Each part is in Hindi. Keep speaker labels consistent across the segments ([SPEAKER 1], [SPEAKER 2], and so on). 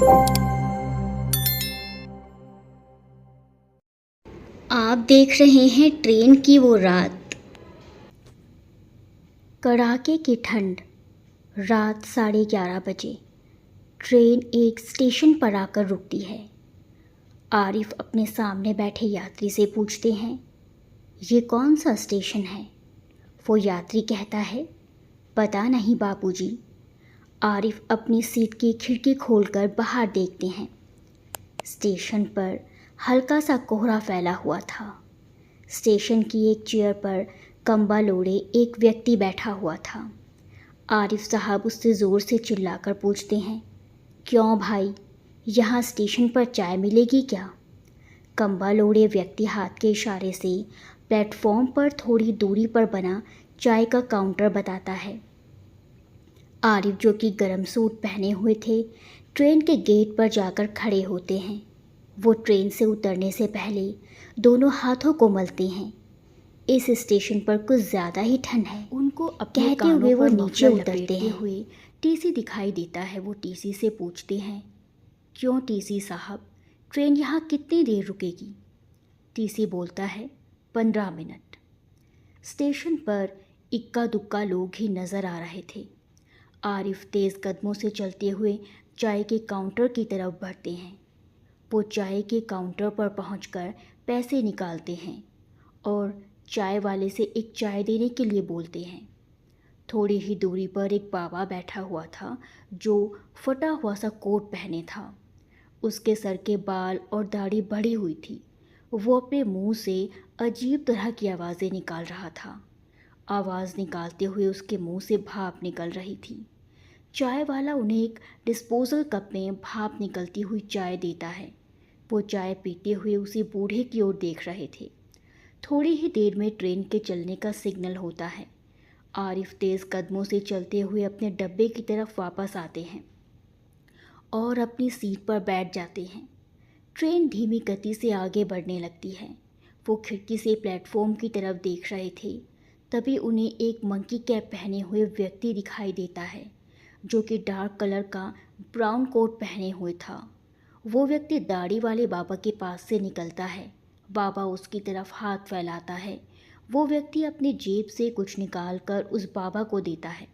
[SPEAKER 1] आप देख रहे हैं ट्रेन की वो रात। कड़ाके की ठंड। रात 11:30 बजे ट्रेन एक स्टेशन पर आकर रुकती है। आरिफ अपने सामने बैठे यात्री से पूछते हैं, ये कौन सा स्टेशन है? वो यात्री कहता है, पता नहीं बाबूजी। आरिफ अपनी सीट की खिड़की खोलकर बाहर देखते हैं। स्टेशन पर हल्का सा कोहरा फैला हुआ था। स्टेशन की एक चेयर पर कंबल ओढ़े एक व्यक्ति बैठा हुआ था। आरिफ साहब उससे ज़ोर से चिल्लाकर पूछते हैं, क्यों भाई, यहाँ स्टेशन पर चाय मिलेगी क्या? कंबल ओढ़े व्यक्ति हाथ के इशारे से प्लेटफॉर्म पर थोड़ी दूरी पर बना चाय का काउंटर बताता है। आरिफ, जो कि गर्म सूट पहने हुए थे, ट्रेन के गेट पर जाकर खड़े होते हैं। वो ट्रेन से उतरने से पहले दोनों हाथों को मलते हैं। इस स्टेशन पर कुछ ज़्यादा ही ठंड है, उनको अपने कहते हुए वो नीचे उतरते हैं। हुए टीसी दिखाई देता है। वो टीसी से पूछते हैं, क्यों टीसी साहब, ट्रेन यहाँ कितनी देर रुकेगी? टीसी बोलता है, 15 मिनट। स्टेशन पर इक्का दुक्का लोग ही नज़र आ रहे थे। आरिफ तेज़ कदमों से चलते हुए चाय के काउंटर की तरफ बढ़ते हैं। वो चाय के काउंटर पर पहुंचकर पैसे निकालते हैं और चाय वाले से एक चाय देने के लिए बोलते हैं। थोड़ी ही दूरी पर एक बाबा बैठा हुआ था जो फटा हुआ सा कोट पहने था। उसके सर के बाल और दाढ़ी बढ़ी हुई थी। वो अपने मुंह से अजीब तरह की आवाज़ें निकाल रहा था। आवाज़ निकालते हुए उसके मुंह से भाप निकल रही थी। चाय वाला उन्हें एक डिस्पोजल कप में भाप निकलती हुई चाय देता है। वो चाय पीते हुए उसी बूढ़े की ओर देख रहे थे। थोड़ी ही देर में ट्रेन के चलने का सिग्नल होता है। आरिफ तेज़ कदमों से चलते हुए अपने डब्बे की तरफ वापस आते हैं और अपनी सीट पर बैठ जाते हैं। ट्रेन धीमी गति से आगे बढ़ने लगती है। वो खिड़की से प्लेटफॉर्म की तरफ देख रहे थे। तभी उन्हें एक मंकी कैप पहने हुए व्यक्ति दिखाई देता है जो कि डार्क कलर का ब्राउन कोट पहने हुए था। वो व्यक्ति दाढ़ी वाले बाबा के पास से निकलता है। बाबा उसकी तरफ हाथ फैलाता है। वो व्यक्ति अपनी जेब से कुछ निकाल कर उस बाबा को देता है।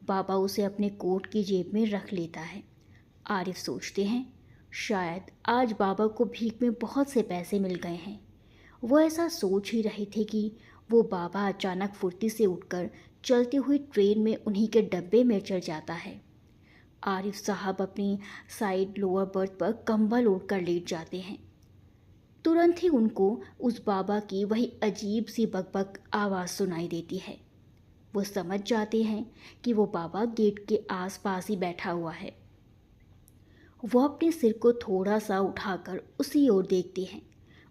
[SPEAKER 1] बाबा उसे अपने कोट की जेब में रख लेता है। आरिफ सोचते हैं, शायद आज बाबा को भीख में बहुत से पैसे मिल गए हैं। वो ऐसा सोच ही रहे थे कि वो बाबा अचानक फुर्ती से उठकर चलती हुई ट्रेन में उन्हीं के डब्बे में चढ़ जाता है। आरिफ साहब अपनी साइड लोअर बर्थ पर कंबल ओढ़कर लेट जाते हैं। तुरंत ही उनको उस बाबा की वही अजीब सी बकबक आवाज़ सुनाई देती है। वो समझ जाते हैं कि वो बाबा गेट के आसपास ही बैठा हुआ है। वो अपने सिर को थोड़ा सा उठाकर उसी ओर देखते हैं।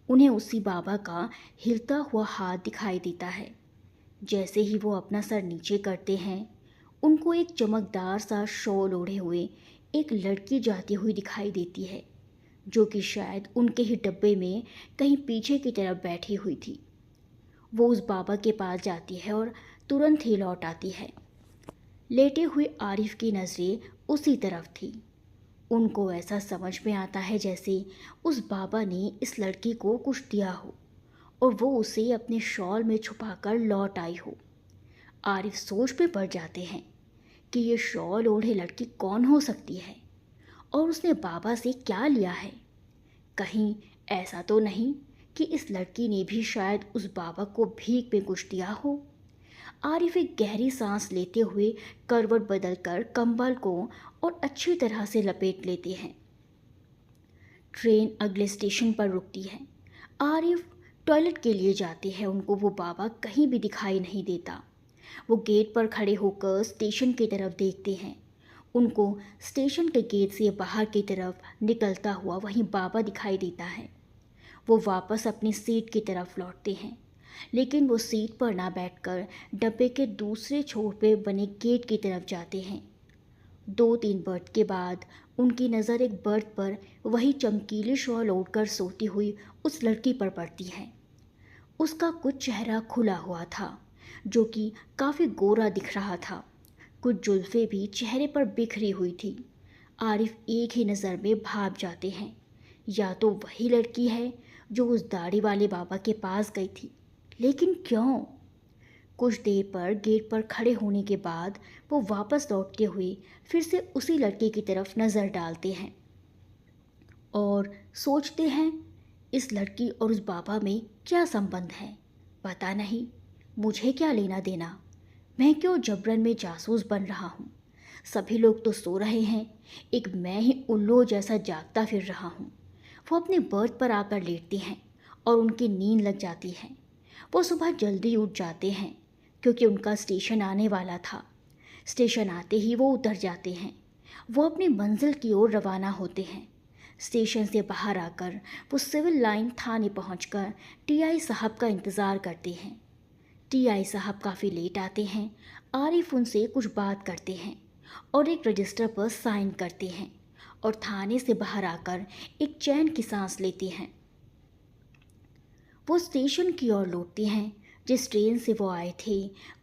[SPEAKER 1] उन्हें उसी बाबा का हिलता हुआ हाथ दिखाई देता है। जैसे ही वो अपना सर नीचे करते हैं, उनको एक चमकदार सा शॉल ओढ़े हुए एक लड़की जाती हुई दिखाई देती है जो कि शायद उनके ही डब्बे में कहीं पीछे की तरफ बैठी हुई थी। वो उस बाबा के पास जाती है और तुरंत ही लौट आती है। लेटे हुए आरिफ की नज़रें उसी तरफ थी। उनको ऐसा समझ में आता है जैसे उस बाबा ने इस लड़की को कुछ दिया हो और वो उसे अपने शॉल में छुपाकर लौट आई हो। आरिफ सोच में पड़ जाते हैं कि ये शॉल ओढ़े लड़की कौन हो सकती है और उसने बाबा से क्या लिया है। कहीं ऐसा तो नहीं कि इस लड़की ने भी शायद उस बाबा को भीख में कुछ दिया हो। आरिफ एक गहरी सांस लेते हुए करवट बदलकर कंबल को और अच्छी तरह से लपेट लेते हैं। ट्रेन अगले स्टेशन पर रुकती है। आरिफ टॉयलेट के लिए जाते हैं। उनको वो बाबा कहीं भी दिखाई नहीं देता। वो गेट पर खड़े होकर स्टेशन की तरफ देखते हैं। उनको स्टेशन के गेट से बाहर की तरफ निकलता हुआ वहीं बाबा दिखाई देता है। वो वापस अपनी सीट की तरफ लौटते हैं, लेकिन वो सीट पर ना बैठकर डब्बे के दूसरे छोर पे बने गेट की तरफ जाते हैं। 2-3 बर्थ के बाद उनकी नज़र एक बर्थ पर वही चमकीली शॉल ओढ़कर सोती हुई उस लड़की पर पड़ती है। उसका कुछ चेहरा खुला हुआ था जो कि काफ़ी गोरा दिख रहा था। कुछ जुल्फ़ें भी चेहरे पर बिखरी हुई थी। आरिफ एक ही नज़र में भाप जाते हैं। या तो वही लड़की है जो उस दाढ़ी वाले बाबा के पास गई थी, लेकिन क्यों? कुछ देर पर गेट पर खड़े होने के बाद वो वापस लौटते हुए फिर से उसी लड़के की तरफ नज़र डालते हैं और सोचते हैं, इस लड़की और उस बाबा में क्या संबंध है? पता नहीं, मुझे क्या लेना देना? मैं क्यों जबरन में जासूस बन रहा हूँ? सभी लोग तो सो रहे हैं, एक मैं ही उल्लू जैसा जागता फिर रहा हूँ। वो अपने बर्थ पर आकर लेटते हैं और उनकी नींद लग जाती है। वो सुबह जल्दी उठ जाते हैं क्योंकि उनका स्टेशन आने वाला था। स्टेशन आते ही वो उतर जाते हैं। वो अपनी मंजिल की ओर रवाना होते हैं। स्टेशन से बाहर आकर वो सिविल लाइन थाने पहुंचकर टीआई साहब का इंतज़ार करते हैं। टीआई साहब काफ़ी लेट आते हैं। आरिफ उनसे कुछ बात करते हैं और एक रजिस्टर पर साइन करते हैं और थाने से बाहर आकर एक चैन की सांस लेते हैं। वो स्टेशन की ओर लौटते हैं। जिस ट्रेन से वो आए थे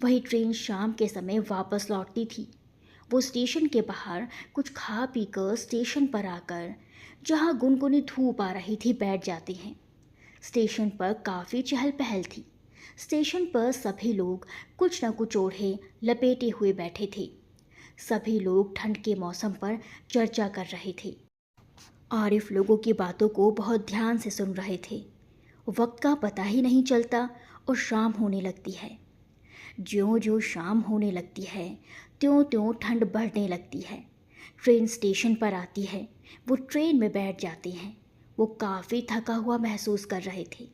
[SPEAKER 1] वही ट्रेन शाम के समय वापस लौटती थी। वो स्टेशन के बाहर कुछ खा पी कर स्टेशन पर आकर जहाँ गुनगुनी धूप आ रही थी बैठ जाते हैं। स्टेशन पर काफ़ी चहल पहल थी। स्टेशन पर सभी लोग कुछ न कुछ ओढ़े लपेटे हुए बैठे थे। सभी लोग ठंड के मौसम पर चर्चा कर रहे थे। आरिफ लोगों की बातों को बहुत ध्यान से सुन रहे थे। वक्त का पता ही नहीं चलता और शाम होने लगती है। ज्यों ज्यों शाम होने लगती है त्यों त्यों ठंड बढ़ने लगती है। ट्रेन स्टेशन पर आती है। वो ट्रेन में बैठ जाते हैं। वो काफ़ी थका हुआ महसूस कर रहे थे।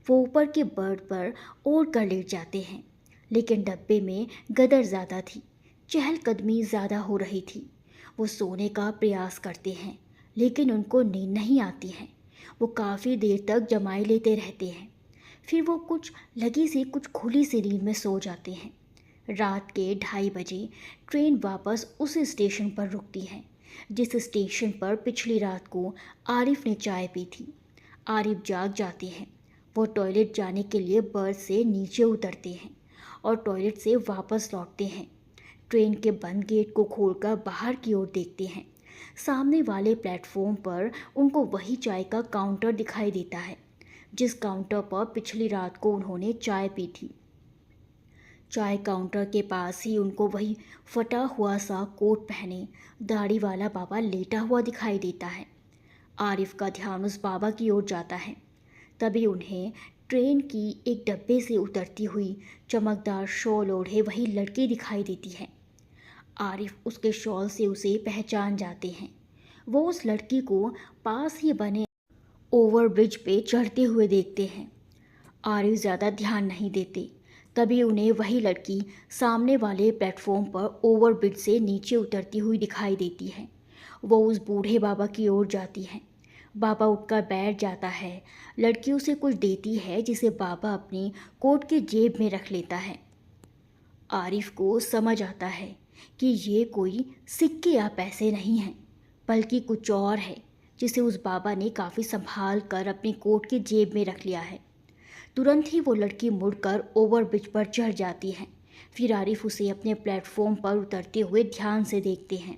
[SPEAKER 1] वो ऊपर के बर्थ पर ओढ़ कर लेट जाते हैं, लेकिन डब्बे में गदर ज़्यादा थी, चहलकदमी ज़्यादा हो रही थी। वो सोने का प्रयास करते हैं, लेकिन उनको नींद नहीं आती है। वो काफ़ी देर तक जमाई लेते रहते हैं। फिर वो कुछ लगी सी कुछ खुली सी नींद में सो जाते हैं। रात के 2:30 बजे ट्रेन वापस उस स्टेशन पर रुकती है जिस स्टेशन पर पिछली रात को आरिफ ने चाय पी थी। आरिफ जाग जाते हैं। वो टॉयलेट जाने के लिए बर्थ से नीचे उतरते हैं और टॉयलेट से वापस लौटते हैं। ट्रेन के बंद गेट को खोलकर बाहर की ओर देखते हैं। सामने वाले प्लेटफॉर्म पर उनको वही चाय का काउंटर दिखाई देता है जिस काउंटर पर पिछली रात को उन्होंने चाय पी थी। चाय काउंटर के पास ही उनको वही फटा हुआ सा कोट पहने दाढ़ी वाला बाबा लेटा हुआ दिखाई देता है। आरिफ का ध्यान उस बाबा की ओर जाता है। तभी उन्हें ट्रेन की एक डब्बे से उतरती हुई चमकदार शॉल ओढ़े वही लड़की दिखाई देती है। आरिफ उसके शॉल से उसे पहचान जाते हैं। वो उस लड़की को पास ही बने ओवरब्रिज पे चढ़ते हुए देखते हैं। आरिफ ज़्यादा ध्यान नहीं देते। तभी उन्हें वही लड़की सामने वाले प्लेटफॉर्म पर ओवरब्रिज से नीचे उतरती हुई दिखाई देती है। वो उस बूढ़े बाबा की ओर जाती है। बाबा उठकर बैठ जाता है। लड़की उसे कुछ देती है जिसे बाबा अपनी कोट की जेब में रख लेता है। आरिफ को समझ आता है कि ये कोई सिक्के या पैसे नहीं हैं, बल्कि कुछ और है जिसे उस बाबा ने काफ़ी संभाल कर अपनी कोट की जेब में रख लिया है। तुरंत ही वो लड़की मुड़कर ओवरब्रिज पर चढ़ जाती है। फिर आरिफ उसे अपने प्लेटफॉर्म पर उतरते हुए ध्यान से देखते हैं।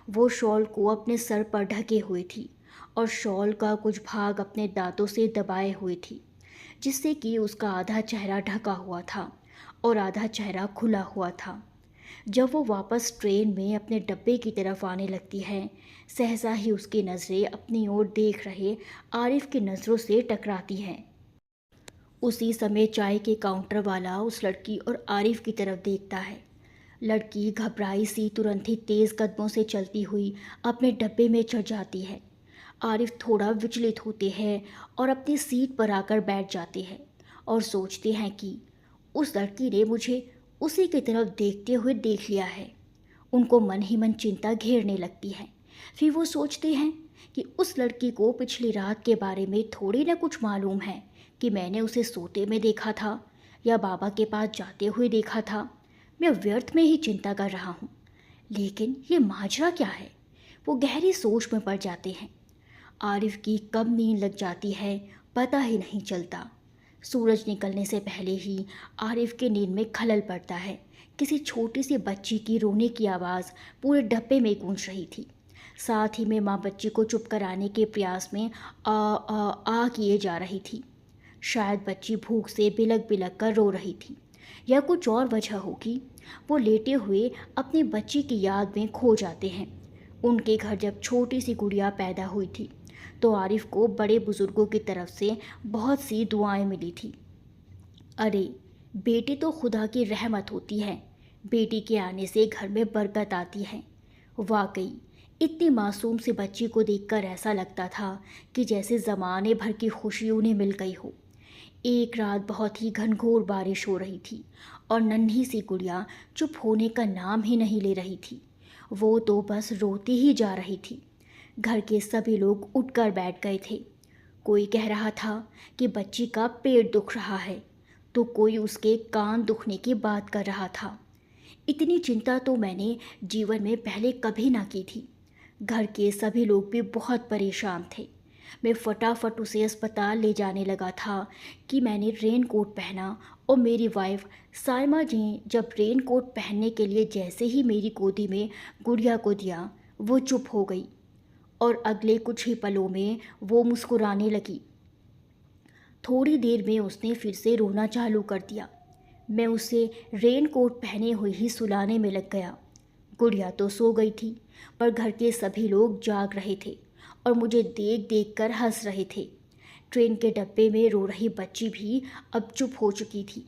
[SPEAKER 1] वो शॉल को अपने सर पर ढके हुए थी और शॉल का कुछ भाग अपने दांतों से दबाए हुए थी, जिससे कि उसका आधा चेहरा ढका हुआ था और आधा चेहरा खुला हुआ था। जब वो वापस ट्रेन में अपने डब्बे की तरफ आने लगती है, सहसा ही उसकी नज़रें अपनी ओर देख रहे आरिफ की नज़रों से टकराती हैं। उसी समय चाय के काउंटर वाला उस लड़की और आरिफ की तरफ देखता है। लड़की घबराई सी तुरंत ही तेज़ कदमों से चलती हुई अपने डब्बे में चढ़ जाती है। आरिफ थोड़ा विचलित होते हैं और अपनी सीट पर आकर बैठ जाते हैं और सोचते हैं कि उस लड़की ने मुझे उसी की तरफ देखते हुए देख लिया है। उनको मन ही मन चिंता घेरने लगती है। फिर वो सोचते हैं कि उस लड़की को पिछली रात के बारे में थोड़ी ना कुछ मालूम है कि मैंने उसे सोते में देखा था या बाबा के पास जाते हुए देखा था। मैं व्यर्थ में ही चिंता कर रहा हूँ। लेकिन ये माजरा क्या है? वो गहरी सोच में पड़ जाते हैं। आरिफ की कब नींद लग जाती है पता ही नहीं चलता। सूरज निकलने से पहले ही आरिफ की नींद में खलल पड़ता है। किसी छोटी सी बच्ची की रोने की आवाज़ पूरे डब्बे में गूंज रही थी। साथ ही में माँ बच्ची को चुप कराने के प्रयास में आ किए जा रही थी। शायद बच्ची भूख से बिलक बिलक कर रो रही थी या कुछ और वजह होगी। वो लेटे हुए अपनी बच्ची की याद में खो जाते हैं। उनके घर जब छोटी सी गुड़िया पैदा हुई थी तो आरिफ को बड़े बुजुर्गों की तरफ से बहुत सी दुआएं मिली थी। अरे, बेटी तो खुदा की रहमत होती है, बेटी के आने से घर में बरकत आती है। वाकई इतनी मासूम सी बच्ची को देखकर ऐसा लगता था कि जैसे ज़माने भर की खुशी उन्हें मिल गई हो। एक रात बहुत ही घनघोर बारिश हो रही थी और नन्ही सी गुड़िया चुप होने का नाम ही नहीं ले रही थी। वो तो बस रोती ही जा रही थी। घर के सभी लोग उठकर बैठ गए थे। कोई कह रहा था कि बच्ची का पेट दुख रहा है, तो कोई उसके कान दुखने की बात कर रहा था। इतनी चिंता तो मैंने जीवन में पहले कभी ना की थी। घर के सभी लोग भी बहुत परेशान थे। मैं फटाफट उसे अस्पताल ले जाने लगा था कि मैंने रेन कोट पहना और मेरी वाइफ साइमा जी जब रेन कोट पहनने के लिए जैसे ही मेरी गोदी में गुड़िया को दिया, वो चुप हो गई और अगले कुछ ही पलों में वो मुस्कुराने लगी। थोड़ी देर में उसने फिर से रोना चालू कर दिया। मैं उसे रेन कोट पहने हुए ही सुलाने में लग गया। गुड़िया तो सो गई थी, पर घर के सभी लोग जाग रहे थे और मुझे देख देख कर हंस रहे थे। ट्रेन के डब्बे में रो रही बच्ची भी अब चुप हो चुकी थी।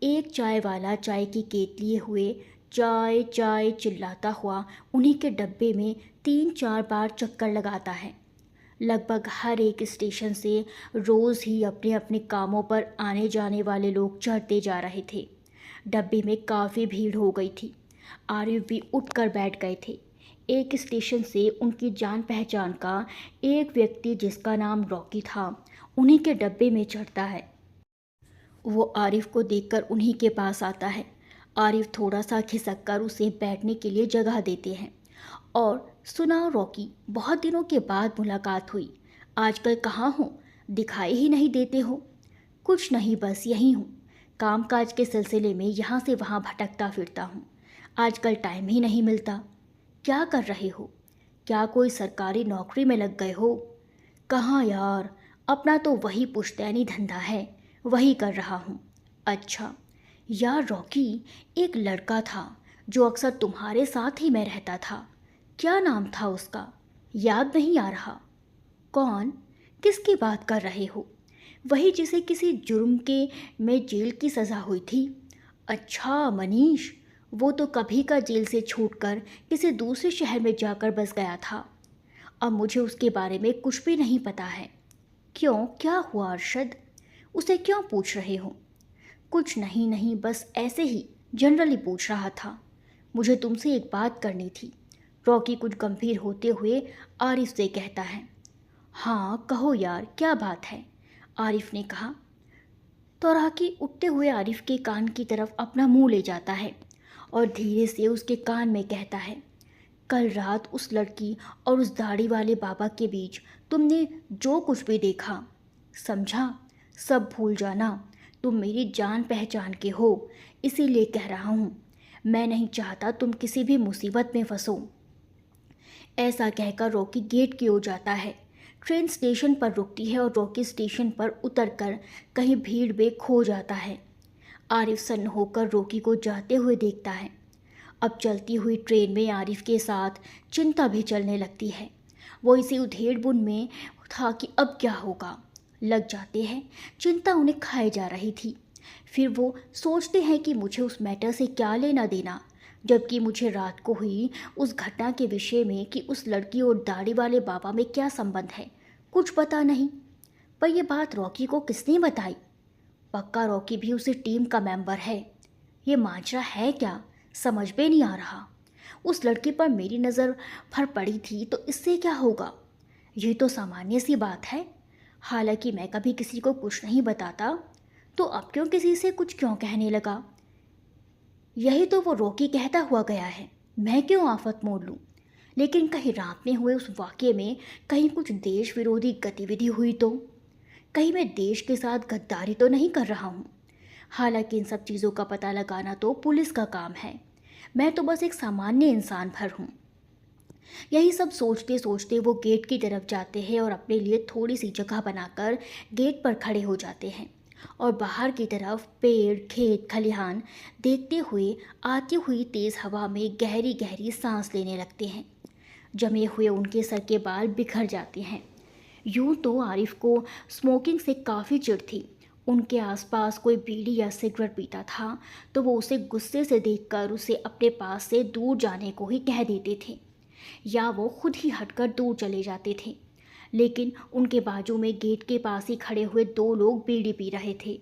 [SPEAKER 1] एक चाय वाला चाय की केतली लिए हुए चाय चाय चिल्लाता हुआ उन्हीं के डब्बे में 3-4 बार चक्कर लगाता है। लगभग हर एक स्टेशन से रोज़ ही अपने अपने कामों पर आने जाने वाले लोग चढ़ते जा रहे थे। डब्बे में काफ़ी भीड़ हो गई थी। आरिफ भी उठकर बैठ गए थे। एक स्टेशन से उनकी जान पहचान का एक व्यक्ति जिसका नाम रॉकी था उन्हीं के डब्बे में चढ़ता है। वो आरिफ को देखकर उन्हीं के पास आता है। आरिफ थोड़ा सा खिसक कर उसे बैठने के लिए जगह देते हैं। और सुनाओ रॉकी, बहुत दिनों के बाद मुलाकात हुई, आजकल कहाँ हो, दिखाई ही नहीं देते हो। कुछ नहीं, बस यहीं हूँ, कामकाज के सिलसिले में यहाँ से वहाँ भटकता फिरता हूँ, आजकल टाइम ही नहीं मिलता। क्या कर रहे हो, क्या कोई सरकारी नौकरी में लग गए हो? कहाँ यार, अपना तो वही पुश्तैनी धंधा है, वही कर रहा हूँ। अच्छा यार रॉकी, एक लड़का था जो अक्सर तुम्हारे साथ ही में रहता था, क्या नाम था उसका, याद नहीं आ रहा? कौन, किसकी बात कर रहे हो? वही जिसे किसी जुर्म के में जेल की सज़ा हुई थी। अच्छा मनीष, वो तो कभी का जेल से छूटकर किसी दूसरे शहर में जाकर बस गया था। अब मुझे उसके बारे में कुछ भी नहीं पता है। क्यों, क्या हुआ अरशद, उसे क्यों पूछ रहे हो? कुछ नहीं नहीं, बस ऐसे ही जनरली पूछ रहा था। मुझे तुमसे एक बात करनी थी। रॉकी कुछ गंभीर होते हुए आरिफ से कहता है। हाँ कहो यार, क्या बात है? आरिफ ने कहा। तो रॉकी उठते हुए आरिफ के कान की तरफ अपना मुंह ले जाता है और धीरे से उसके कान में कहता है, कल रात उस लड़की और उस दाढ़ी वाले बाबा के बीच तुमने जो कुछ भी देखा, समझा, सब भूल जाना। तुम मेरी जान पहचान के हो, इसीलिए कह रहा हूँ। मैं नहीं चाहता तुम किसी भी मुसीबत में फंसो। ऐसा कहकर रॉकी गेट की ओर जाता है। ट्रेन स्टेशन पर रुकती है और रॉकी स्टेशन पर उतरकर कहीं भीड़ में खो जाता है। आरिफ सन्न होकर रॉकी को जाते हुए देखता है। अब चलती हुई ट्रेन में आरिफ के साथ चिंता भी चलने लगती है। वो इसी उधेड़-बुन में था कि अब क्या होगा। लग जाते हैं, चिंता उन्हें खाए जा रही थी। फिर वो सोचते हैं कि मुझे उस मैटर से क्या लेना देना, जबकि मुझे रात को हुई उस घटना के विषय में कि उस लड़की और दाढ़ी वाले बाबा में क्या संबंध है, कुछ पता नहीं। पर यह बात रॉकी को किसने बताई? पक्का रॉकी भी उसी टीम का मेंबर है। ये माजरा है क्या, समझ में नहीं आ रहा। उस लड़की पर मेरी नज़र भर पड़ी थी तो इससे क्या होगा, ये तो सामान्य सी बात है। हालांकि मैं कभी किसी को कुछ नहीं बताता, तो अब क्यों किसी से कुछ क्यों कहने लगा? यही तो वो रॉकी कहता हुआ गया है, मैं क्यों आफत मोड़ लूँ। लेकिन कहीं रात में हुए उस वाक़ये में कहीं कुछ देश विरोधी गतिविधि हुई तो? कहीं मैं देश के साथ गद्दारी तो नहीं कर रहा हूँ? हालांकि इन सब चीज़ों का पता लगाना तो पुलिस का काम है, मैं तो बस एक सामान्य इंसान भर हूँ। यही सब सोचते सोचते वो गेट की तरफ जाते हैं और अपने लिए थोड़ी सी जगह बनाकर गेट पर खड़े हो जाते हैं और बाहर की तरफ पेड़, खेत, खलिहान देखते हुए आती हुई तेज़ हवा में गहरी गहरी सांस लेने लगते हैं। जमे हुए उनके सर के बाल बिखर जाते हैं। यूं तो आरिफ को स्मोकिंग से काफ़ी चिढ़ थी। उनके आसपास कोई बीड़ी या सिगरेट पीता था तो वो उसे गुस्से से देखकर उसे अपने पास से दूर जाने को ही कह देते थे या वो खुद ही हटकर दूर चले जाते थे। लेकिन उनके बाजू में गेट के पास ही खड़े हुए दो लोग बीड़ी पी रहे थे।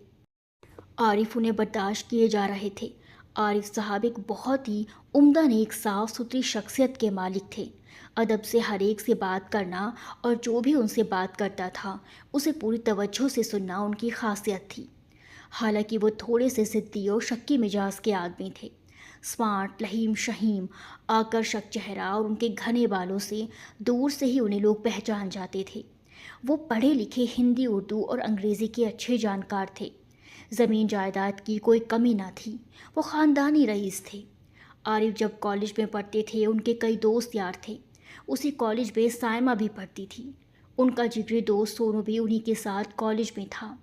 [SPEAKER 1] आरिफ उन्हें बर्दाश्त किए जा रहे थे। आरिफ साहब एक बहुत ही उम्दा नेक साफ सुथरी शख्सियत के मालिक थे। अदब से हर एक से बात करना और जो भी उनसे बात करता था उसे पूरी तवज्जो से सुनना उनकी खासियत थी। हालांकि वो थोड़े से ज़िद्दी और शक्की मिजाज के आदमी थे। स्मार्ट, लहीम शहीम, आकर्षक चेहरा और उनके घने बालों से दूर से ही उन्हें लोग पहचान जाते थे। वो पढ़े लिखे हिंदी, उर्दू और अंग्रेज़ी के अच्छे जानकार थे। ज़मीन जायदाद की कोई कमी ना थी। वो ख़ानदानी रईस थे। आरिफ जब कॉलेज में पढ़ते थे उनके कई दोस्त यार थे। उसी कॉलेज में सायमा भी पढ़ती थी। उनका जिगरी दोस्त सोनू भी उन्हीं के साथ कॉलेज में था।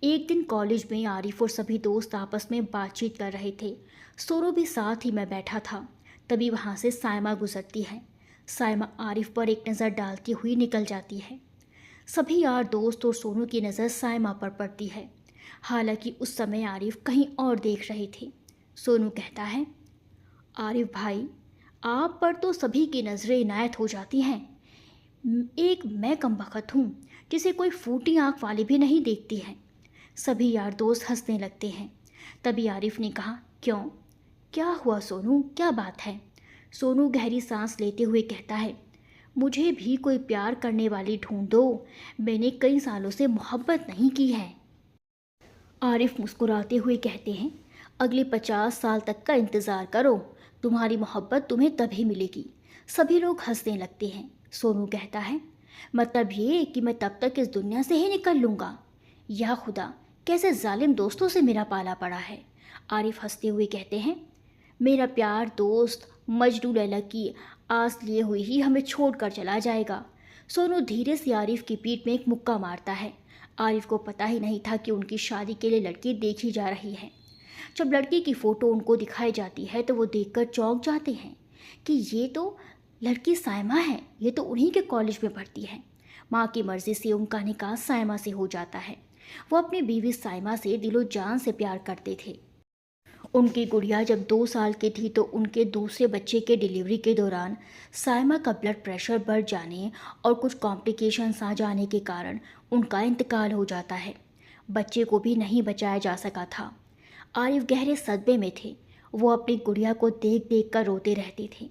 [SPEAKER 1] एक दिन कॉलेज में आरिफ और सभी दोस्त आपस में बातचीत कर रहे थे। सोनू भी साथ ही में बैठा था। तभी वहाँ से सायमा गुजरती है। सायमा आरिफ पर एक नज़र डालती हुई निकल जाती है। सभी यार दोस्त और सोनू की नज़र सायमा पर पड़ती है। हालांकि उस समय आरिफ कहीं और देख रहे थे। सोनू कहता है, आरिफ भाई, आप पर तो सभी की नज़रें इनायत हो जाती हैं। एक मैं कमबख्त हूँ जिसे कोई फूटी आँख वाली भी नहीं देखती है। सभी यार दोस्त हंसने लगते हैं। तभी आरिफ ने कहा, क्यों, क्या हुआ सोनू, क्या बात है? सोनू गहरी सांस लेते हुए कहता है, मुझे भी कोई प्यार करने वाली ढूंढो। मैंने कई सालों से मोहब्बत नहीं की है। आरिफ मुस्कुराते हुए कहते हैं, अगले 50 साल तक का इंतज़ार करो, तुम्हारी मोहब्बत तुम्हें तभी मिलेगी। सभी लोग हंसने लगते हैं। सोनू कहता है, मतलब ये कि मैं तब तक इस दुनिया से ही निकल लूँगा। या खुदा, कैसे जालिम दोस्तों से मेरा पाला पड़ा है। आरिफ हंसते हुए कहते हैं, मेरा प्यार दोस्त मजनू लैला की आस लिए हुए ही हमें छोड़कर चला जाएगा। सोनू धीरे से आरिफ की पीठ में एक मुक्का मारता है। आरिफ को पता ही नहीं था कि उनकी शादी के लिए लड़की देखी जा रही है। जब लड़की की फ़ोटो उनको दिखाई जाती है तो वो देखकर चौंक जाते हैं कि ये तो लड़की सायमा है, ये तो उन्हीं के कॉलेज में पढ़ती है। माँ की मर्ज़ी से उनका निकाह सायमा से हो जाता है। वो अपनी बीवी सायमा से दिलो जान से प्यार करते थे। उनकी गुड़िया जब 2 साल की थी तो उनके दूसरे बच्चे के डिलीवरी के दौरान सायमा का ब्लड प्रेशर बढ़ जाने और कुछ कॉम्प्लिकेशंस आ जाने के कारण उनका इंतकाल हो जाता है। बच्चे को भी नहीं बचाया जा सका था। आरिफ गहरे सदमे में थे। वो अपनी गुड़िया को देख देख कर रोते रहते थे।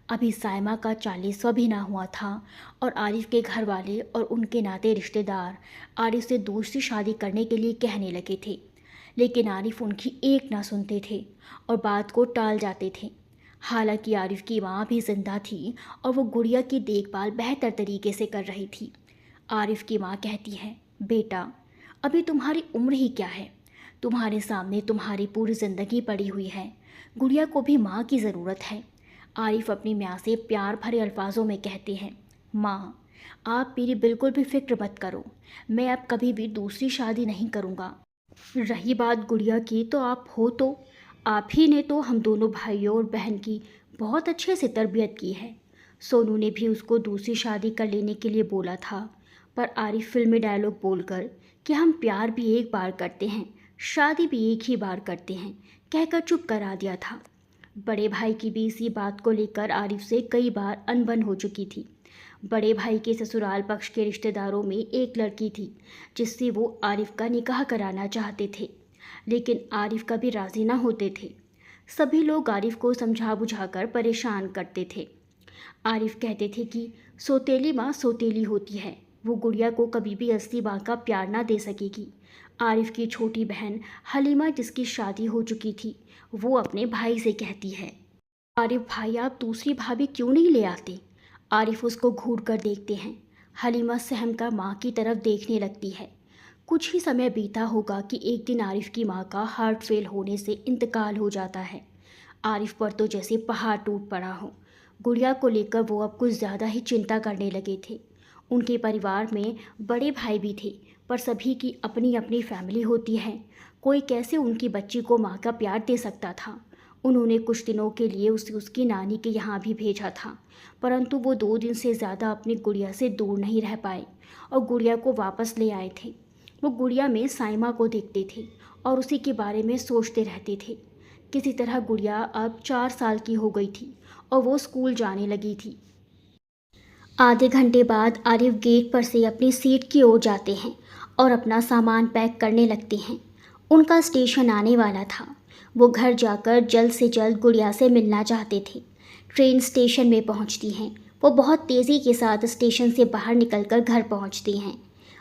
[SPEAKER 1] अभी सायमा का 40वां भी ना हुआ था और आरिफ के घर वाले और उनके नाते रिश्तेदार आरिफ से दूसरी शादी करने के लिए कहने लगे थे। लेकिन आरिफ उनकी एक ना सुनते थे और बात को टाल जाते थे। हालांकि आरिफ की माँ भी जिंदा थी और वो गुड़िया की देखभाल बेहतर तरीके से कर रही थी। आरिफ की माँ कहती है, बेटा, अभी तुम्हारी उम्र ही क्या है, तुम्हारे सामने तुम्हारी पूरी ज़िंदगी पड़ी हुई है। गुड़िया को भी माँ की ज़रूरत है। आरिफ अपनी माँ से प्यार भरे अल्फाजों में कहते हैं, माँ, आप मेरी बिल्कुल भी फिक्र मत करो, मैं अब कभी भी दूसरी शादी नहीं करूँगा। रही बात गुड़िया की, तो आप हो तो आप ही ने तो हम दोनों भाइयों और बहन की बहुत अच्छे से तरबियत की है। सोनू ने भी उसको दूसरी शादी कर लेने के लिए बोला था, पर आरिफ फिल्मी डायलॉग बोलकर कि हम प्यार भी एक बार करते हैं, शादी भी एक ही बार करते हैं, कहकर चुप करा दिया था। बड़े भाई की भी इसी बात को लेकर आरिफ से कई बार अनबन हो चुकी थी। बड़े भाई के ससुराल पक्ष के रिश्तेदारों में एक लड़की थी जिससे वो आरिफ का निकाह कराना चाहते थे, लेकिन आरिफ कभी राज़ी ना होते थे। सभी लोग आरिफ को समझा बुझाकर परेशान करते थे। आरिफ कहते थे कि सौतेली माँ सौतेली होती है, वो गुड़िया को कभी भी असली माँ का प्यार ना दे सकेगी। आरिफ की छोटी बहन हलीमा, जिसकी शादी हो चुकी थी, वो अपने भाई से कहती है, आरिफ भाई, आप दूसरी भाभी क्यों नहीं ले आते? आरिफ उसको घूर कर देखते हैं। हलीमा सहम कर माँ की तरफ देखने लगती है। कुछ ही समय बीता होगा कि एक दिन आरिफ की माँ का हार्ट फेल होने से इंतकाल हो जाता है। आरिफ पर तो जैसे पहाड़ टूट पड़ा हो। गुड़िया को लेकर वो अब कुछ ज़्यादा ही चिंता करने लगे थे। उनके परिवार में बड़े भाई भी थे, पर सभी की अपनी अपनी फैमिली होती है। कोई कैसे उनकी बच्ची को माँ का प्यार दे सकता था। उन्होंने कुछ दिनों के लिए उसे उसकी नानी के यहाँ भी भेजा था, परंतु वो 2 दिन से ज़्यादा अपनी गुड़िया से दूर नहीं रह पाए और गुड़िया को वापस ले आए थे। वो गुड़िया में साइमा को देखते थे और उसी के बारे में सोचते रहते थे। किसी तरह गुड़िया अब 4 साल की हो गई थी और वो स्कूल जाने लगी थी। आधे घंटे बाद आरिफ गेट पर से अपनी सीट की ओर जाते हैं और अपना सामान पैक करने लगते हैं। उनका स्टेशन आने वाला था। वो घर जाकर जल्द से जल्द गुड़िया से मिलना चाहते थे। ट्रेन स्टेशन में पहुंचती हैं। वो बहुत तेज़ी के साथ स्टेशन से बाहर निकलकर घर पहुंचती हैं।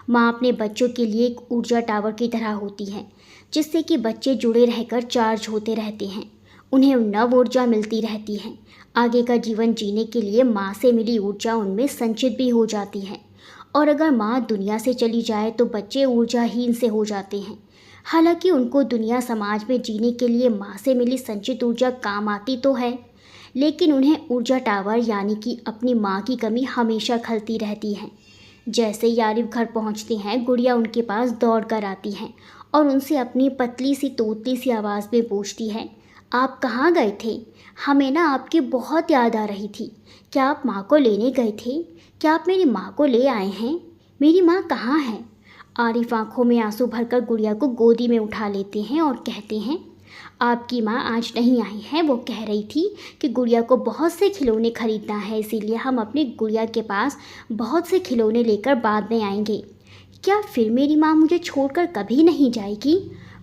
[SPEAKER 1] माँ अपने बच्चों के लिए एक ऊर्जा टावर की तरह होती है, जिससे कि बच्चे जुड़े रहकर चार्ज होते रहते हैं। उन्हें नव ऊर्जा मिलती रहती है। आगे का जीवन जीने के लिए माँ से मिली ऊर्जा उनमें संचित भी हो जाती है। और अगर माँ दुनिया से चली जाए तो बच्चे ऊर्जाहीन से हो जाते हैं। हालांकि उनको दुनिया समाज में जीने के लिए माँ से मिली संचित ऊर्जा काम आती तो है, लेकिन उन्हें ऊर्जा टावर यानी कि अपनी माँ की कमी हमेशा खलती रहती है। जैसे ही आरिफ घर पहुँचते हैं, गुड़िया उनके पास दौड़ कर आती हैं और उनसे अपनी पतली सी तोतली सी आवाज़ में पूछती है, आप कहाँ गए थे? हमें ना आपकी बहुत याद आ रही थी। क्या आप माँ को लेने गए थे? क्या आप मेरी माँ को ले आए हैं? मेरी माँ कहाँ है? आरिफ आंखों में आंसू भरकर गुड़िया को गोदी में उठा लेते हैं और कहते हैं, आपकी माँ आज नहीं आई है। वो कह रही थी कि गुड़िया को बहुत से खिलौने खरीदना है, इसीलिए हम अपनी गुड़िया के पास बहुत से खिलौने लेकर बाद में आएंगे। क्या फिर मेरी माँ मुझे छोड़कर कभी नहीं जाएगी?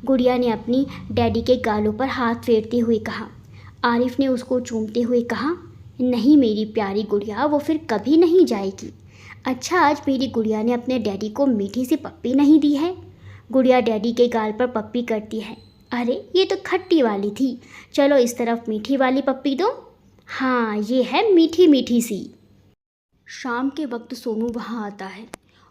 [SPEAKER 1] गुड़िया ने अपनी डैडी के गालों पर हाथ फेरते हुए कहा। आरिफ ने उसको चूमते हुए कहा, नहीं मेरी प्यारी गुड़िया, वो फिर कभी नहीं जाएगी। अच्छा, आज मेरी गुड़िया ने अपने डैडी को मीठी सी पप्पी नहीं दी है? गुड़िया डैडी के गाल पर पप्पी करती है। अरे ये तो खट्टी वाली थी, चलो इस तरफ मीठी वाली पप्पी दो। हाँ, ये है मीठी मीठी सी। शाम के वक्त सोनू वहाँ आता है।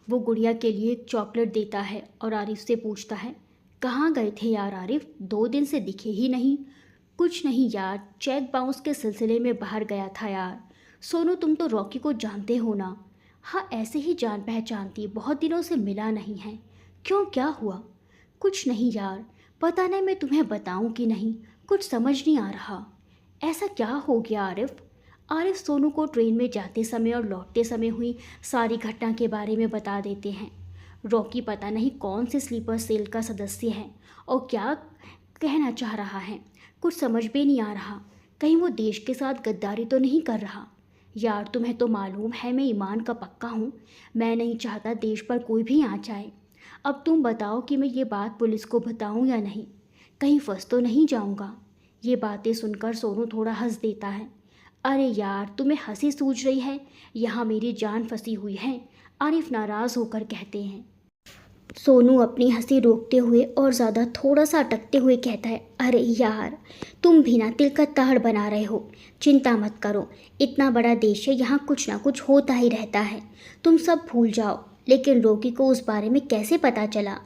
[SPEAKER 1] वो गुड़िया के लिए एक चॉकलेट देता है और आरिफ से पूछता है, कहाँ गए थे यार आरिफ? 2 दिन से दिखे ही नहीं। कुछ नहीं यार, चेक बाउंस के सिलसिले में बाहर गया था यार। सोनू, तुम तो रॉकी को जानते हो ना? हाँ, ऐसे ही जान पहचानती, बहुत दिनों से मिला नहीं है। क्यों, क्या हुआ? कुछ नहीं यार, पता नहीं मैं तुम्हें बताऊं कि नहीं, कुछ समझ नहीं आ रहा। ऐसा क्या हो गया आरिफ? आरिफ सोनू को ट्रेन में जाते समय और लौटते समय हुई सारी घटना के बारे में बता देते हैं। रॉकी पता नहीं कौन से स्लीपर सेल का सदस्य है और क्या कहना चाह रहा है, कुछ समझ भी नहीं आ रहा। कहीं वो देश के साथ गद्दारी तो नहीं कर रहा? यार तुम्हें तो मालूम है मैं ईमान का पक्का हूँ। मैं नहीं चाहता देश पर कोई भी आँच आए। अब तुम बताओ कि मैं ये बात पुलिस को बताऊँ या नहीं? कहीं फंस तो नहीं जाऊँगा? ये बातें सुनकर सोनू थोड़ा हंस देता है। अरे यार, तुम्हें हंसी सूझ रही है? यहाँ मेरी जान फंसी हुई है, आरिफ नाराज़ होकर कहते हैं। सोनू अपनी हंसी रोकते हुए और ज़्यादा थोड़ा सा अटकते हुए कहता है, अरे यार तुम भी ना तिल का ताड़ बना रहे हो। चिंता मत करो, इतना बड़ा देश है, यहाँ कुछ ना कुछ होता ही रहता है, तुम सब भूल जाओ। लेकिन रॉकी को उस बारे में कैसे पता चला?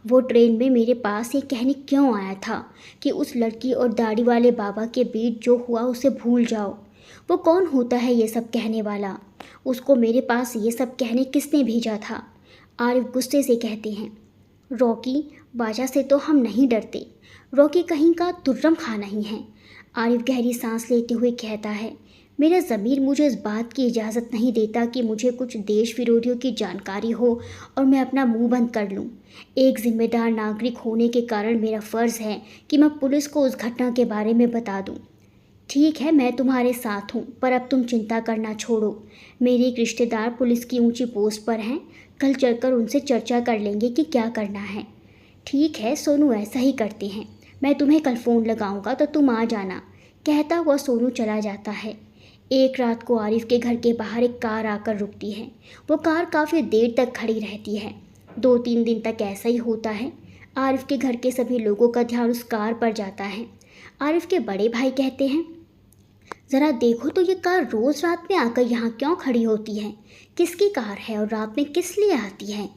[SPEAKER 1] वो ट्रेन में मेरे पास ये कहने क्यों आया था कि उस लड़की और दाढ़ी वाले बाबा के बीच जो हुआ उसे भूल जाओ? वो कौन होता है ये सब कहने वाला? उसको मेरे पास ये सब कहने किसने भेजा था? आरिफ गुस्से से कहते हैं, रॉकी बाजा से तो हम नहीं डरते। रॉकी कहीं का तुर्रम खा नहीं है। आरिफ गहरी सांस लेते हुए कहता है, मेरा ज़मीर मुझे इस बात की इजाज़त नहीं देता कि मुझे कुछ देश विरोधियों की जानकारी हो और मैं अपना मुंह बंद कर लूं। एक जिम्मेदार नागरिक होने के कारण मेरा फ़र्ज़ है कि मैं पुलिस को उस घटना के बारे में बता दूं। ठीक है, मैं तुम्हारे साथ हूँ, पर अब तुम चिंता करना छोड़ो। मेरे एक रिश्तेदार पुलिस की ऊंची पोस्ट पर हैं, कल चलकर उनसे चर्चा कर लेंगे कि क्या करना है। ठीक है सोनू, ऐसा ही करते हैं। मैं तुम्हें कल फ़ोन लगाऊंगा तो तुम आ जाना। कहता हुआ सोनू चला जाता है। एक रात को आरिफ के घर के बाहर एक कार आकर रुकती है। वो कार काफ़ी देर तक खड़ी रहती है। 2-3 दिन तक ऐसा ही होता है। आरिफ के घर के सभी लोगों का ध्यान उस कार पर जाता है। आरिफ के बड़े भाई कहते हैं, ज़रा देखो तो ये कार रोज़ रात में आकर यहाँ क्यों खड़ी होती है? किसकी कार है और रात में किस लिए आती है?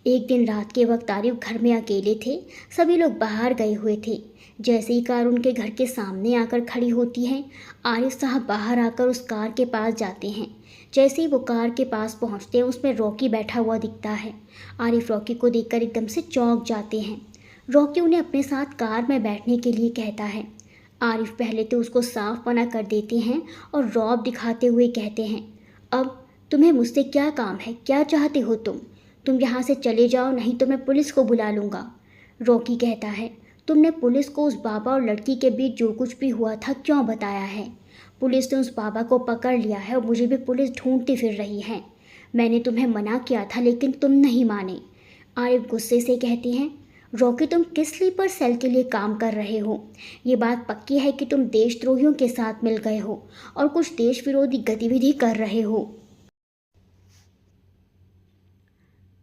[SPEAKER 1] एक दिन रात के वक्त आरिफ घर में अकेले थे। सभी लोग बाहर गए हुए थे। जैसे ही कार उनके घर के सामने आकर खड़ी होती है, आरिफ साहब बाहर आकर उस कार के पास जाते हैं। जैसे ही वो कार के पास पहुंचते हैं, उसमें रॉकी बैठा हुआ दिखता है। आरिफ रॉकी को देखकर एकदम से चौंक जाते हैं। रॉकी उन्हें अपने साथ कार में बैठने के लिए कहता है। आरिफ पहले तो उसको साफ मना कर देते हैं और रौब दिखाते हुए कहते हैं, अब तुम्हें मुझसे क्या काम है, क्या चाहते हो तुम यहाँ से चले जाओ, नहीं तो मैं पुलिस को बुला लूँगा। रॉकी कहता है, तुमने पुलिस को उस बाबा और लड़की के बीच जो कुछ भी हुआ था क्यों बताया है? पुलिस ने उस बाबा को पकड़ लिया है और मुझे भी पुलिस ढूंढती फिर रही है। मैंने तुम्हें मना किया था लेकिन तुम नहीं माने। आरिफ गुस्से से कहते हैं, रॉकी तुम किस स्लीपर सेल के लिए काम कर रहे हो? ये बात पक्की है कि तुम देशद्रोहियों के साथ मिल गए हो और कुछ देश विरोधी गतिविधि कर रहे हो।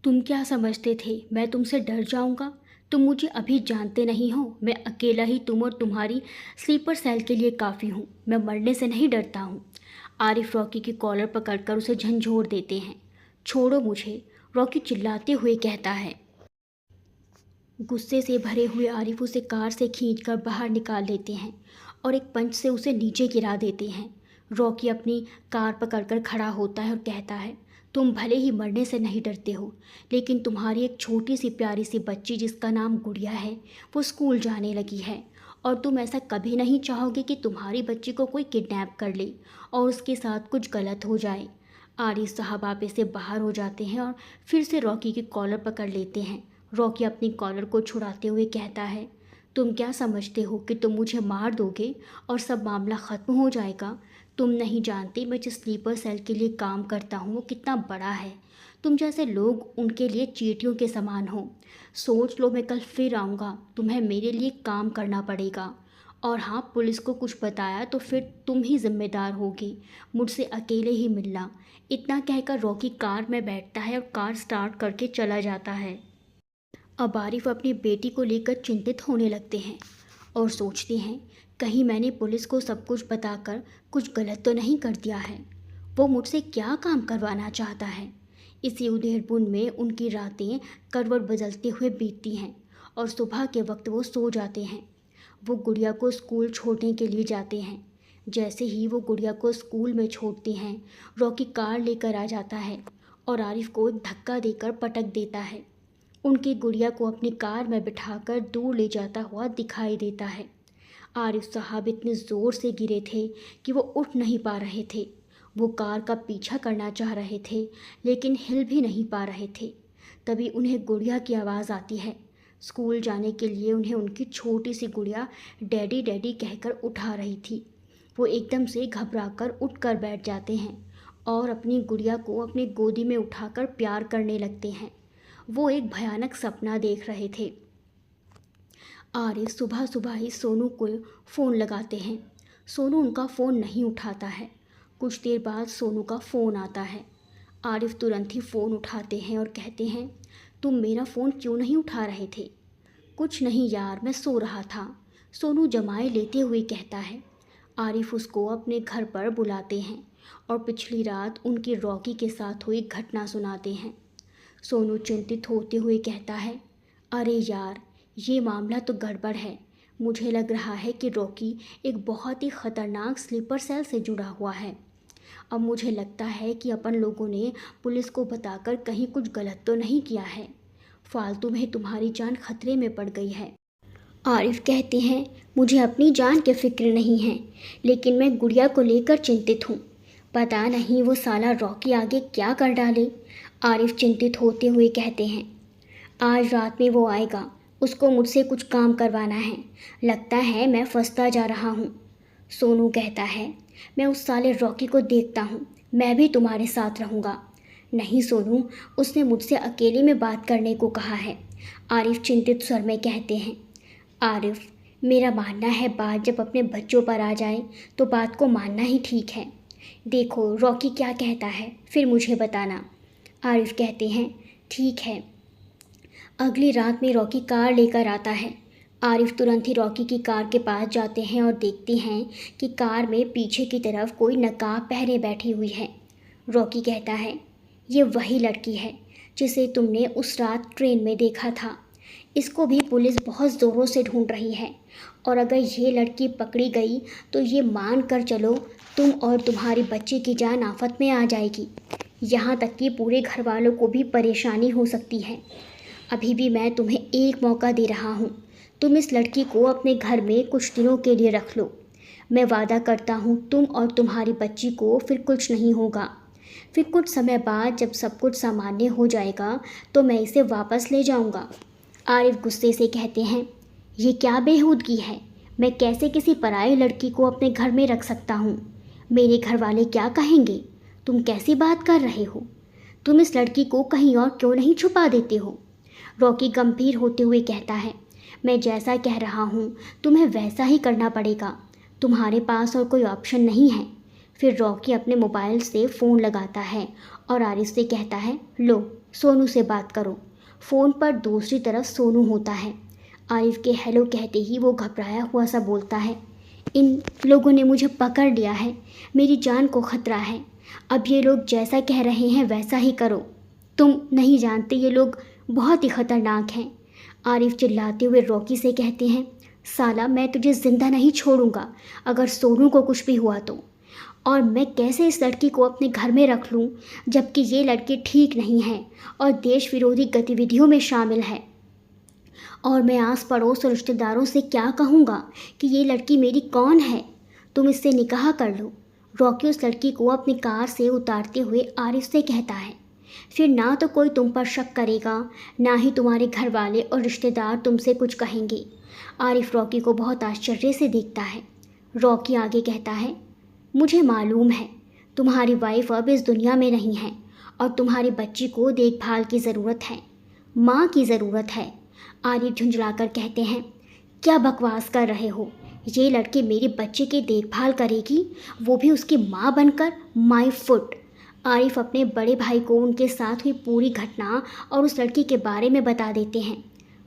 [SPEAKER 1] तुम क्या समझते थे मैं तुमसे डर जाऊंगा? तुम मुझे अभी जानते नहीं हो। मैं अकेला ही तुम और तुम्हारी स्लीपर सेल के लिए काफ़ी हूँ। मैं मरने से नहीं डरता हूँ। आरिफ रॉकी की कॉलर पकड़कर उसे झंझोड़ देते हैं। छोड़ो मुझे, रॉकी चिल्लाते हुए कहता है। गुस्से से भरे हुए आरिफ उसे कार से खींचकर बाहर निकाल लेते हैं और एक पंच से उसे नीचे गिरा देते हैं। रॉकी अपनी कार पकड़कर खड़ा होता है और कहता है, तुम भले ही मरने से नहीं डरते हो, लेकिन तुम्हारी एक छोटी सी प्यारी सी बच्ची जिसका नाम गुड़िया है, वो स्कूल जाने लगी है और तुम ऐसा कभी नहीं चाहोगे कि तुम्हारी बच्ची को कोई किडनैप कर ले और उसके साथ कुछ गलत हो जाए। आरिफ साहब आपे से बाहर हो जाते हैं और फिर से रॉकी की कॉलर पकड़ लेते हैं। रॉकी अपनी कॉलर को छुड़ाते हुए कहता है, तुम क्या समझते हो कि तुम मुझे मार दोगे और सब मामला ख़त्म हो जाएगा? तुम नहीं जानते मैं जिस स्लीपर सेल के लिए काम करता हूँ वो कितना बड़ा है। तुम जैसे लोग उनके लिए चींटियों के समान हो। सोच लो, मैं कल फिर आऊँगा, तुम्हें मेरे लिए काम करना पड़ेगा। और हाँ, पुलिस को कुछ बताया तो फिर तुम ही जिम्मेदार होगी, मुझसे अकेले ही मिलना। इतना कहकर रॉकी कार में बैठता है और कार स्टार्ट करके चला जाता है। अब आरिफ अपनी बेटी को लेकर चिंतित होने लगते हैं और सोचते हैं, कहीं मैंने पुलिस को सब कुछ बताकर कुछ गलत तो नहीं कर दिया है। वो मुझसे क्या काम करवाना चाहता है? इसी उधेड़बुन में उनकी रातें करवट बदलते हुए बीतती हैं और सुबह के वक्त वो सो जाते हैं। वो गुड़िया को स्कूल छोड़ने के लिए जाते हैं। जैसे ही वो गुड़िया को स्कूल में छोड़ते हैं, रॉकी कार लेकर आ जाता है और आरिफ को एक धक्का देकर पटक देता है। उनकी गुड़िया को अपनी कार में बिठाकर दूर ले जाता हुआ दिखाई देता है। आरिफ साहब इतने ज़ोर से गिरे थे कि वो उठ नहीं पा रहे थे। वो कार का पीछा करना चाह रहे थे लेकिन हिल भी नहीं पा रहे थे। तभी उन्हें गुड़िया की आवाज़ आती है। स्कूल जाने के लिए उन्हें उनकी छोटी सी गुड़िया डैडी डैडी कहकर उठा रही थी। वो एकदम से घबराकर उठकर बैठ जाते हैं और अपनी गुड़िया को अपनी गोदी में उठाकर प्यार करने लगते हैं। वो एक भयानक सपना देख रहे थे। आरिफ सुबह सुबह ही सोनू को फ़ोन लगाते हैं। सोनू उनका फ़ोन नहीं उठाता है। कुछ देर बाद सोनू का फ़ोन आता है। आरिफ तुरंत ही फ़ोन उठाते हैं और कहते हैं, तुम मेरा फ़ोन क्यों नहीं उठा रहे थे? कुछ नहीं यार, मैं सो रहा था, सोनू जमाए लेते हुए कहता है। आरिफ उसको अपने घर पर बुलाते हैं और पिछली रात उनकी रॉकी के साथ हुई घटना सुनाते हैं। सोनू चिंतित होते हुए कहता है, अरे यार, ये मामला तो गड़बड़ है। मुझे लग रहा है कि रॉकी एक बहुत ही ख़तरनाक स्लीपर सेल से जुड़ा हुआ है। अब मुझे लगता है कि अपन लोगों ने पुलिस को बताकर कहीं कुछ गलत तो नहीं किया है। फालतू में तुम्हारी जान खतरे में पड़ गई है। आरिफ कहते हैं, मुझे अपनी जान की फिक्र नहीं है, लेकिन मैं गुड़िया को लेकर चिंतित हूँ। पता नहीं वो साला रॉकी आगे क्या कर डाले। आरिफ चिंतित होते हुए कहते हैं, आज रात में वो आएगा, उसको मुझसे कुछ काम करवाना है। लगता है मैं फंसता जा रहा हूँ। सोनू कहता है, मैं उस साले रॉकी को देखता हूँ, मैं भी तुम्हारे साथ रहूँगा। नहीं सोनू, उसने मुझसे अकेले में बात करने को कहा है, आरिफ चिंतित स्वर में कहते हैं। आरिफ, मेरा मानना है बात जब अपने बच्चों पर आ जाए तो बात को मानना ही ठीक है। देखो रॉकी क्या कहता है, फिर मुझे बताना। आरिफ कहते हैं, ठीक है। अगली रात में रॉकी कार लेकर आता है। आरिफ तुरंत ही रॉकी की कार के पास जाते हैं और देखते हैं कि कार में पीछे की तरफ कोई नकाब पहने बैठी हुई है। रॉकी कहता है, ये वही लड़की है जिसे तुमने उस रात ट्रेन में देखा था। इसको भी पुलिस बहुत ज़ोरों से ढूंढ रही है और अगर ये लड़की पकड़ी गई तो ये मान कर चलो तुम और तुम्हारे बच्चे की जान आफत में आ जाएगी। यहाँ तक कि पूरे घर वालों को भी परेशानी हो सकती है। अभी भी मैं तुम्हें एक मौका दे रहा हूँ। तुम इस लड़की को अपने घर में कुछ दिनों के लिए रख लो। मैं वादा करता हूँ तुम और तुम्हारी बच्ची को फिर कुछ नहीं होगा। फिर कुछ समय बाद जब सब कुछ सामान्य हो जाएगा तो मैं इसे वापस ले जाऊँगा। आरिफ गुस्से से कहते हैं, ये क्या बेहूदगी है? मैं कैसे किसी पराई लड़की को अपने घर में रख सकता हूँ? मेरे घर वाले क्या कहेंगे? तुम कैसी बात कर रहे हो? तुम इस लड़की को कहीं और क्यों नहीं छुपा देते हो? रॉकी गंभीर होते हुए कहता है, मैं जैसा कह रहा हूँ तुम्हें वैसा ही करना पड़ेगा। तुम्हारे पास और कोई ऑप्शन नहीं है। फिर रॉकी अपने मोबाइल से फ़ोन लगाता है और आरिफ से कहता है, लो सोनू से बात करो। फ़ोन पर दूसरी तरफ सोनू होता है। आरिफ के हेलो कहते ही वो घबराया हुआ सा बोलता है, इन लोगों ने मुझे पकड़ लिया है, मेरी जान को खतरा है। अब ये लोग जैसा कह रहे हैं वैसा ही करो। तुम नहीं जानते ये लोग बहुत ही ख़तरनाक हैं। आरिफ चिल्लाते हुए रॉकी से कहते हैं, साला मैं तुझे ज़िंदा नहीं छोड़ूंगा अगर सोनू को कुछ भी हुआ तो। और मैं कैसे इस लड़की को अपने घर में रख लूं जबकि ये लड़की ठीक नहीं है और देश विरोधी गतिविधियों में शामिल है। और मैं आस पड़ोस और रिश्तेदारों से क्या कहूँगा कि ये लड़की मेरी कौन है? तुम इससे निकाह कर लो। रॉकी उस लड़की को अपनी कार से उतारते हुए आरिफ से कहता है, फिर ना तो कोई तुम पर शक करेगा, ना ही तुम्हारे घर वाले और रिश्तेदार तुमसे कुछ कहेंगे। आरिफ रॉकी को बहुत आश्चर्य से देखता है। रॉकी आगे कहता है, मुझे मालूम है तुम्हारी वाइफ अब इस दुनिया में नहीं है और तुम्हारी बच्ची को देखभाल की ज़रूरत है, माँ की ज़रूरत है। आरिफ झुंझलाकर कहते हैं, क्या बकवास कर रहे हो? ये लड़की मेरी बच्चे की देखभाल करेगी, वो भी उसकी माँ बनकर? My foot. आरिफ अपने बड़े भाई को उनके साथ हुई पूरी घटना और उस लड़की के बारे में बता देते हैं।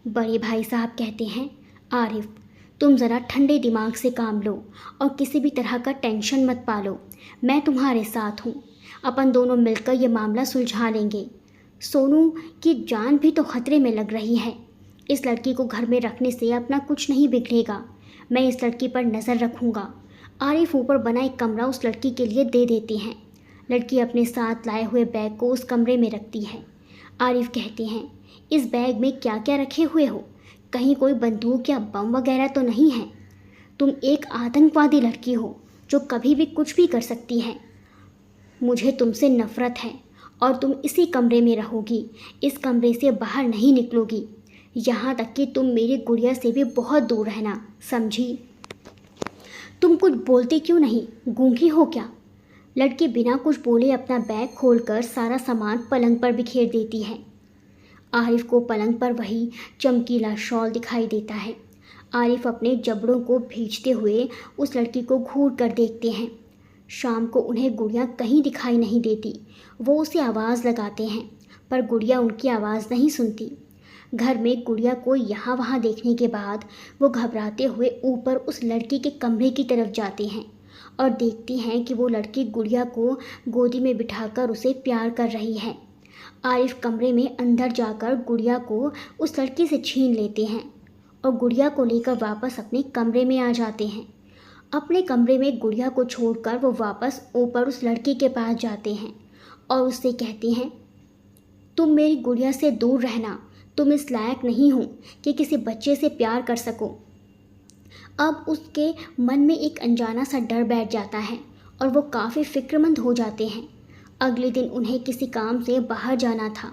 [SPEAKER 1] बड़े भाई साहब कहते हैं, आरिफ तुम ज़रा ठंडे दिमाग से काम लो और किसी भी तरह का टेंशन मत पालो। मैं तुम्हारे साथ हूँ। अपन दोनों मिलकर ये मामला सुलझा लेंगे। सोनू की जान भी तो खतरे में लग रही है। इस लड़की को घर में रखने से अपना कुछ नहीं बिगड़ेगा। मैं इस लड़की पर नज़र रखूँगा। आरिफ ऊपर बना एक कमरा उस लड़की के लिए दे देते हैं। लड़की अपने साथ लाए हुए बैग को उस कमरे में रखती है। आरिफ कहते हैं, इस बैग में क्या क्या रखे हुए हो? कहीं कोई बंदूक या बम वगैरह तो नहीं है? तुम एक आतंकवादी लड़की हो जो कभी भी कुछ भी कर सकती है। मुझे तुमसे नफ़रत है और तुम इसी कमरे में रहोगी। इस कमरे से बाहर नहीं निकलोगी, यहाँ तक कि तुम मेरी गुड़िया से भी बहुत दूर रहना, समझी? तुम कुछ बोलते क्यों नहीं? गूंगी हो क्या? लड़की बिना कुछ बोले अपना बैग खोलकर सारा सामान पलंग पर बिखेर देती है। आरिफ को पलंग पर वही चमकीला शॉल दिखाई देता है। आरिफ अपने जबड़ों को भींचते हुए उस लड़की को घूर कर देखते हैं। शाम को उन्हें गुड़िया कहीं दिखाई नहीं देती। वो उसे आवाज़ लगाते हैं पर गुड़िया उनकी आवाज़ नहीं सुनती। घर में गुड़िया को यहाँ वहाँ देखने के बाद वो घबराते हुए ऊपर उस लड़की के कमरे की तरफ जाते हैं और देखती हैं कि वो लड़की गुड़िया को गोदी में बिठाकर उसे प्यार कर रही है। आरिफ कमरे में अंदर जाकर गुड़िया को उस लड़की से छीन लेते हैं और गुड़िया को लेकर वापस अपने कमरे में आ जाते हैं। अपने कमरे में गुड़िया को छोड़कर वो वापस ऊपर उस लड़की के पास जाते हैं और उससे कहते हैं, तुम मेरी गुड़िया से दूर रहना। तुम इस लायक नहीं हो कि किसी बच्चे से प्यार कर सको। अब उसके मन में एक अनजाना सा डर बैठ जाता है और वो काफ़ी फिक्रमंद हो जाते हैं। अगले दिन उन्हें किसी काम से बाहर जाना था।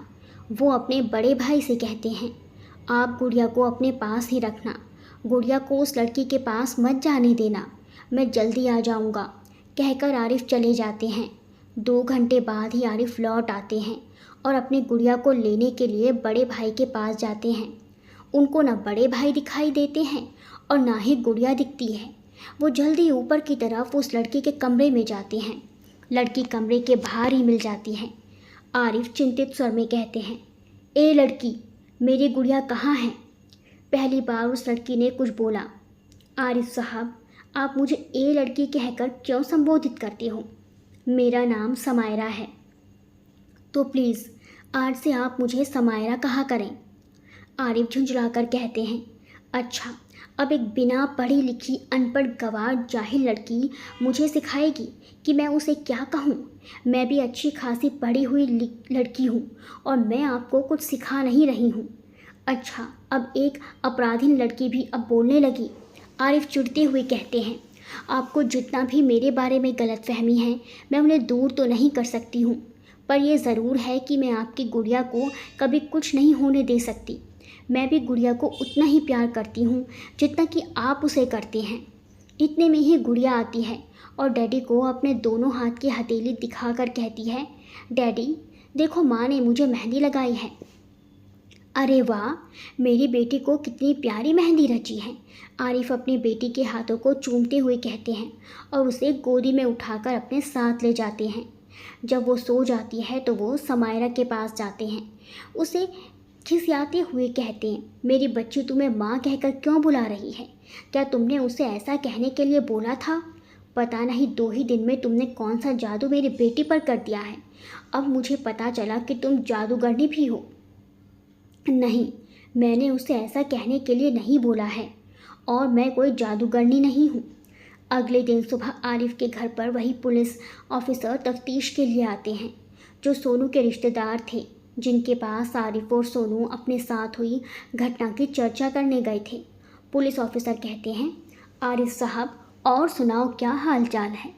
[SPEAKER 1] वो अपने बड़े भाई से कहते हैं, आप गुड़िया को अपने पास ही रखना। गुड़िया को उस लड़की के पास मत जाने देना। मैं जल्दी आ जाऊंगा, कहकर आरिफ चले जाते हैं। 2 घंटे बाद ही आरिफ लौट आते हैं और अपनी गुड़िया को लेने के लिए बड़े भाई के पास जाते हैं। उनको ना बड़े भाई दिखाई देते हैं और ना ही गुड़िया दिखती है। वो जल्दी ऊपर की तरफ उस लड़की के कमरे में जाते हैं। लड़की कमरे के बाहर ही मिल जाती है। आरिफ चिंतित स्वर में कहते हैं, ए लड़की, मेरी गुड़िया कहाँ है? पहली बार उस लड़की ने कुछ बोला। आरिफ साहब, आप मुझे ए लड़की कहकर क्यों संबोधित करते हो? मेरा नाम समायरा है, तो प्लीज़ आज से आप मुझे समायरा कहा करें। आरिफ झुंझलाकर कहते हैं, अच्छा, अब एक बिना पढ़ी लिखी अनपढ़ गंवार जाहिल लड़की मुझे सिखाएगी कि मैं उसे क्या कहूँ। मैं भी अच्छी खासी पढ़ी हुई लड़की हूँ और मैं आपको कुछ सिखा नहीं रही हूँ। अच्छा, अब एक अपराधीन लड़की भी अब बोलने लगी। आरिफ चिढ़ते हुए कहते हैं, आपको जितना भी मेरे बारे में गलतफहमी है, मैं उन्हें दूर तो नहीं कर सकती हूँ, पर यह ज़रूर है कि मैं आपकी गुड़िया को कभी कुछ नहीं होने दे सकती। मैं भी गुड़िया को उतना ही प्यार करती हूँ जितना कि आप उसे करते हैं। इतने में ही गुड़िया आती है और डैडी को अपने दोनों हाथ की हथेली दिखाकर कहती है, डैडी देखो, माँ ने मुझे मेहंदी लगाई है। अरे वाह, मेरी बेटी को कितनी प्यारी मेहंदी रची है। आरिफ अपनी बेटी के हाथों को चूमते हुए कहते हैं और उसे गोदी में उठाकर अपने साथ ले जाते हैं। जब वो सो जाती है तो वो समायरा के पास जाते हैं। उसे खिसियाते हुए कहते हैं, मेरी बच्ची तुम्हें माँ कहकर क्यों बुला रही है? क्या तुमने उसे ऐसा कहने के लिए बोला था? पता नहीं 2 ही दिन में तुमने कौन सा जादू मेरी बेटी पर कर दिया है। अब मुझे पता चला कि तुम जादूगरनी भी हो। नहीं, मैंने उसे ऐसा कहने के लिए नहीं बोला है और मैं कोई जादूगरनी नहीं हूँ। अगले दिन सुबह आरिफ के घर पर वही पुलिस ऑफिसर तफ्तीश के लिए आते हैं जो सोनू के रिश्तेदार थे, जिनके पास आरिफ और सोनू अपने साथ हुई घटना की चर्चा करने गए थे। पुलिस ऑफिसर कहते हैं, आरिफ साहब, और सुनाओ क्या हाल चाल है?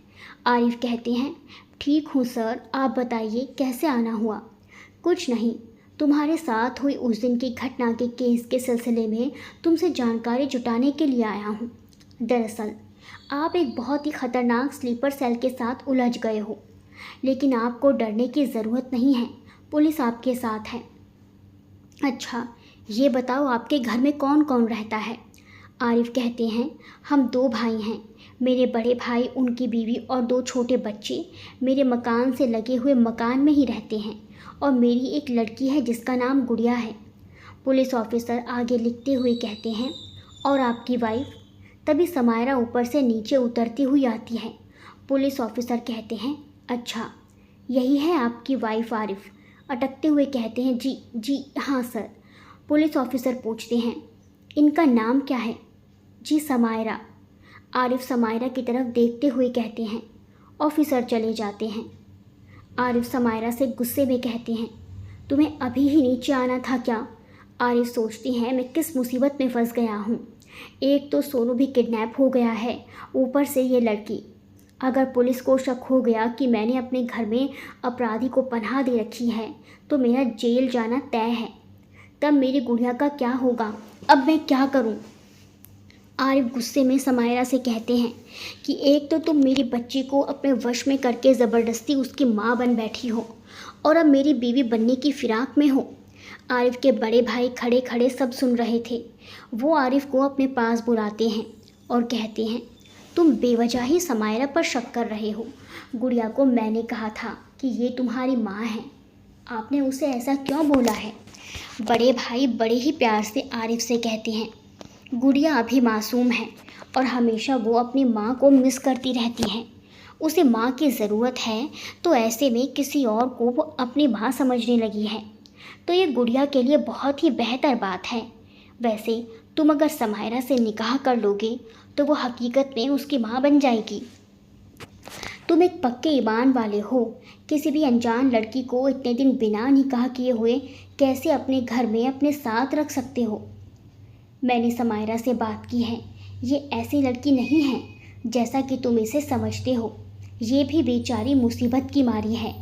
[SPEAKER 1] आरिफ कहते हैं, ठीक हूँ सर, आप बताइए कैसे आना हुआ? कुछ नहीं, तुम्हारे साथ हुई उस दिन की घटना के केस के सिलसिले में तुमसे जानकारी जुटाने के लिए आया हूँ। दरअसल आप एक बहुत ही ख़तरनाक स्लीपर सेल के साथ उलझ गए हो, लेकिन आपको डरने की ज़रूरत नहीं है, पुलिस आपके साथ है। अच्छा, ये बताओ आपके घर में कौन कौन रहता है? आरिफ कहते हैं, हम 2 भाई हैं। मेरे बड़े भाई, उनकी बीवी और 2 छोटे बच्चे मेरे मकान से लगे हुए मकान में ही रहते हैं और मेरी एक लड़की है जिसका नाम गुड़िया है। पुलिस ऑफिसर आगे लिखते हुए कहते हैं, और आपकी वाइफ? तभी समायरा ऊपर से नीचे उतरती हुई आती है। पुलिस ऑफिसर कहते हैं, अच्छा, यही है आपकी वाइफ? आरिफ अटकते हुए कहते हैं, जी जी हाँ सर। पुलिस ऑफिसर पूछते हैं, इनका नाम क्या है? जी समायरा। आरिफ समायरा की तरफ देखते हुए कहते हैं। ऑफिसर चले जाते हैं। आरिफ समायरा से गुस्से में कहते हैं, तुम्हें अभी ही नीचे आना था क्या? आरिफ सोचती हैं, मैं किस मुसीबत में फंस गया हूँ। एक तो सोनू भी किडनैप हो गया है, ऊपर से ये लड़की। अगर पुलिस को शक हो गया कि मैंने अपने घर में अपराधी को पनाह दे रखी है तो मेरा जेल जाना तय है। तब मेरी गुड़िया का क्या होगा? अब मैं क्या करूं? आरिफ गुस्से में समायरा से कहते हैं कि एक तो तुम मेरी बच्ची को अपने वश में करके ज़बरदस्ती उसकी माँ बन बैठी हो और अब मेरी बीवी बनने की फिराक में हो। आरिफ के बड़े भाई खड़े खड़े सब सुन रहे थे। वो आरिफ को अपने पास बुलाते हैं और कहते हैं, तुम बेवजह ही समायरा पर शक कर रहे हो। गुड़िया को मैंने कहा था कि ये तुम्हारी माँ है। आपने उसे ऐसा क्यों बोला है? बड़े भाई बड़े ही प्यार से आरिफ से कहते हैं, गुड़िया अभी मासूम है और हमेशा वो अपनी माँ को मिस करती रहती है। उसे माँ की ज़रूरत है, तो ऐसे में किसी और को वो अपनी माँ समझने लगी है। तो ये गुड़िया के लिए बहुत ही बेहतर बात है। वैसे तुम अगर समायरा से निकाह कर लोगे तो वो हकीकत में उसकी माँ बन जाएगी। तुम एक पक्के ईमान वाले हो, किसी भी अनजान लड़की को इतने दिन बिना निकाह किए हुए कैसे अपने घर में अपने साथ रख सकते हो? मैंने समायरा से बात की है। ये ऐसी लड़की नहीं है जैसा कि तुम इसे समझते हो। ये भी बेचारी मुसीबत की मारी है।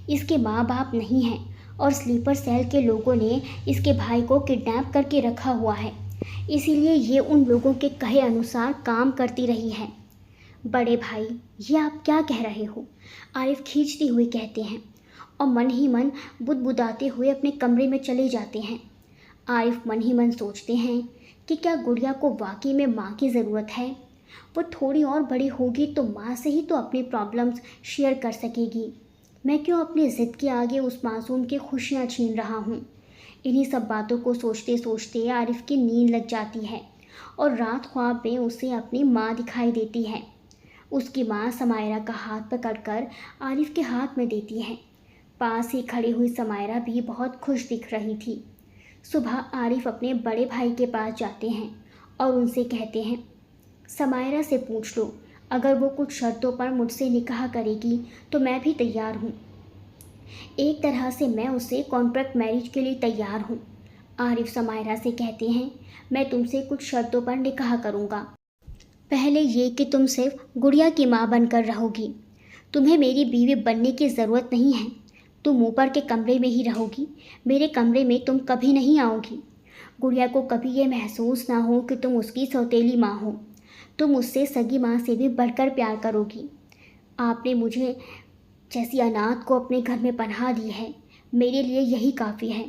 [SPEAKER 1] इसके माँ बाप नहीं हैं और स्लीपर सेल के लोगों ने इसके भाई को किडनैप करके रखा हुआ है, इसीलिए ये उन लोगों के कहे अनुसार काम करती रही है। बड़े भाई, ये आप क्या कह रहे हो? आरिफ खींचते हुए कहते हैं और मन ही मन बुदबुदाते हुए अपने कमरे में चले जाते हैं। आरिफ मन ही मन सोचते हैं कि क्या गुड़िया को वाकई में माँ की ज़रूरत है? वो थोड़ी और बड़ी होगी तो माँ से ही तो अपनी प्रॉब्लम्स शेयर कर सकेगी। मैं क्यों अपनी ज़िद के आगे उस मासूम की खुशियाँ छीन रहा हूँ? इन्हीं सब बातों को सोचते सोचते आरिफ की नींद लग जाती है और रात ख्वाब में उसे अपनी माँ दिखाई देती है। उसकी माँ समायरा का हाथ पकड़कर आरिफ के हाथ में देती है। पास ही खड़ी हुई समायरा भी बहुत खुश दिख रही थी। सुबह आरिफ अपने बड़े भाई के पास जाते हैं और उनसे कहते हैं, समायरा से पूछ लो, अगर वो कुछ शर्तों पर मुझसे निकाह करेगी तो मैं भी तैयार हूँ। एक तरह से मैं उससे कॉन्ट्रैक्ट मैरिज के लिए तैयार हूँ। आरिफ समायरा से कहते हैं, मैं तुमसे कुछ शर्तों पर निकाह करूँगा। पहले ये कि तुम सिर्फ गुड़िया की माँ बनकर रहोगी। तुम्हें मेरी बीवी बनने की ज़रूरत नहीं है। तुम ऊपर के कमरे में ही रहोगी, मेरे कमरे में तुम कभी नहीं आओगी। गुड़िया को कभी ये महसूस ना हो कि तुम उसकी सौतेली माँ हो। तुम उससे सगी माँ से भी बढ़कर प्यार करोगी। आपने मुझे जैसी अनाथ को अपने घर में पनाह दी है, मेरे लिए यही काफ़ी है।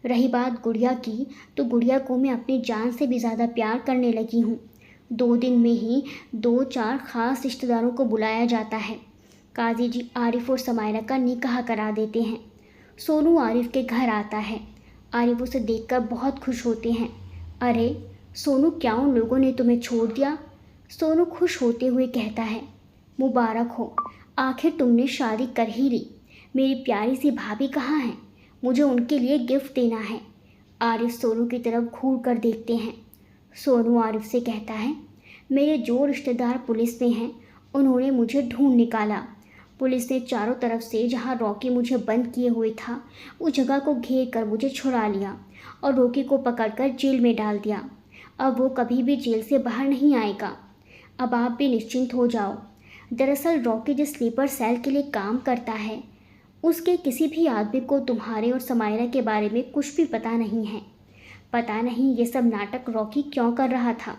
[SPEAKER 1] रही बात गुड़िया की, तो गुड़िया को मैं अपनी जान से भी ज़्यादा प्यार करने लगी हूँ। 2 दिन में ही 2-4 ख़ास रिश्तेदारों को बुलाया जाता है। काजी जी आरिफ और समायरा का निकाह करा देते हैं। सोनू आरिफ के घर आता है। आरिफ उसे देखकर बहुत खुश होते हैं। अरे सोनू, क्या उन लोगों ने तुम्हें छोड़ दिया? सोनू खुश होते हुए कहता है, मुबारक हो, आखिर तुमने शादी कर ही ली। मेरी प्यारी सी भाभी कहाँ हैं? मुझे उनके लिए गिफ्ट देना है। आरिफ सोनू की तरफ घूर कर देखते हैं। सोनू आरिफ से कहता है, मेरे जो रिश्तेदार पुलिस में हैं उन्होंने मुझे ढूंढ निकाला। पुलिस ने चारों तरफ से जहाँ रॉकी मुझे बंद किए हुए था उस जगह को घेर कर मुझे छुड़ा लिया और रॉकी को पकड़कर जेल में डाल दिया। अब वो कभी भी जेल से बाहर नहीं आएगा। अब आप भी निश्चिंत हो जाओ। दरअसल रॉकी जिस स्लीपर सेल के लिए काम करता है उसके किसी भी आदमी को तुम्हारे और समायरा के बारे में कुछ भी पता नहीं है। पता नहीं ये सब नाटक रॉकी क्यों कर रहा था।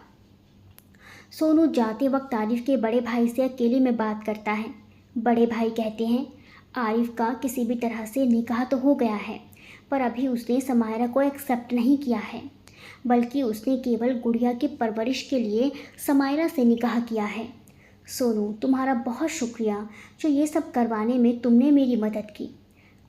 [SPEAKER 1] सोनू जाते वक्त आरिफ के बड़े भाई से अकेले में बात करता है। बड़े भाई कहते हैं, आरिफ का किसी भी तरह से निकाह तो हो गया है, पर अभी उसने समायरा को एक्सेप्ट नहीं किया है, बल्कि उसने केवल गुड़िया की परवरिश के लिए समायरा से निकाह किया है। सोनू, तुम्हारा बहुत शुक्रिया जो ये सब करवाने में तुमने मेरी मदद की।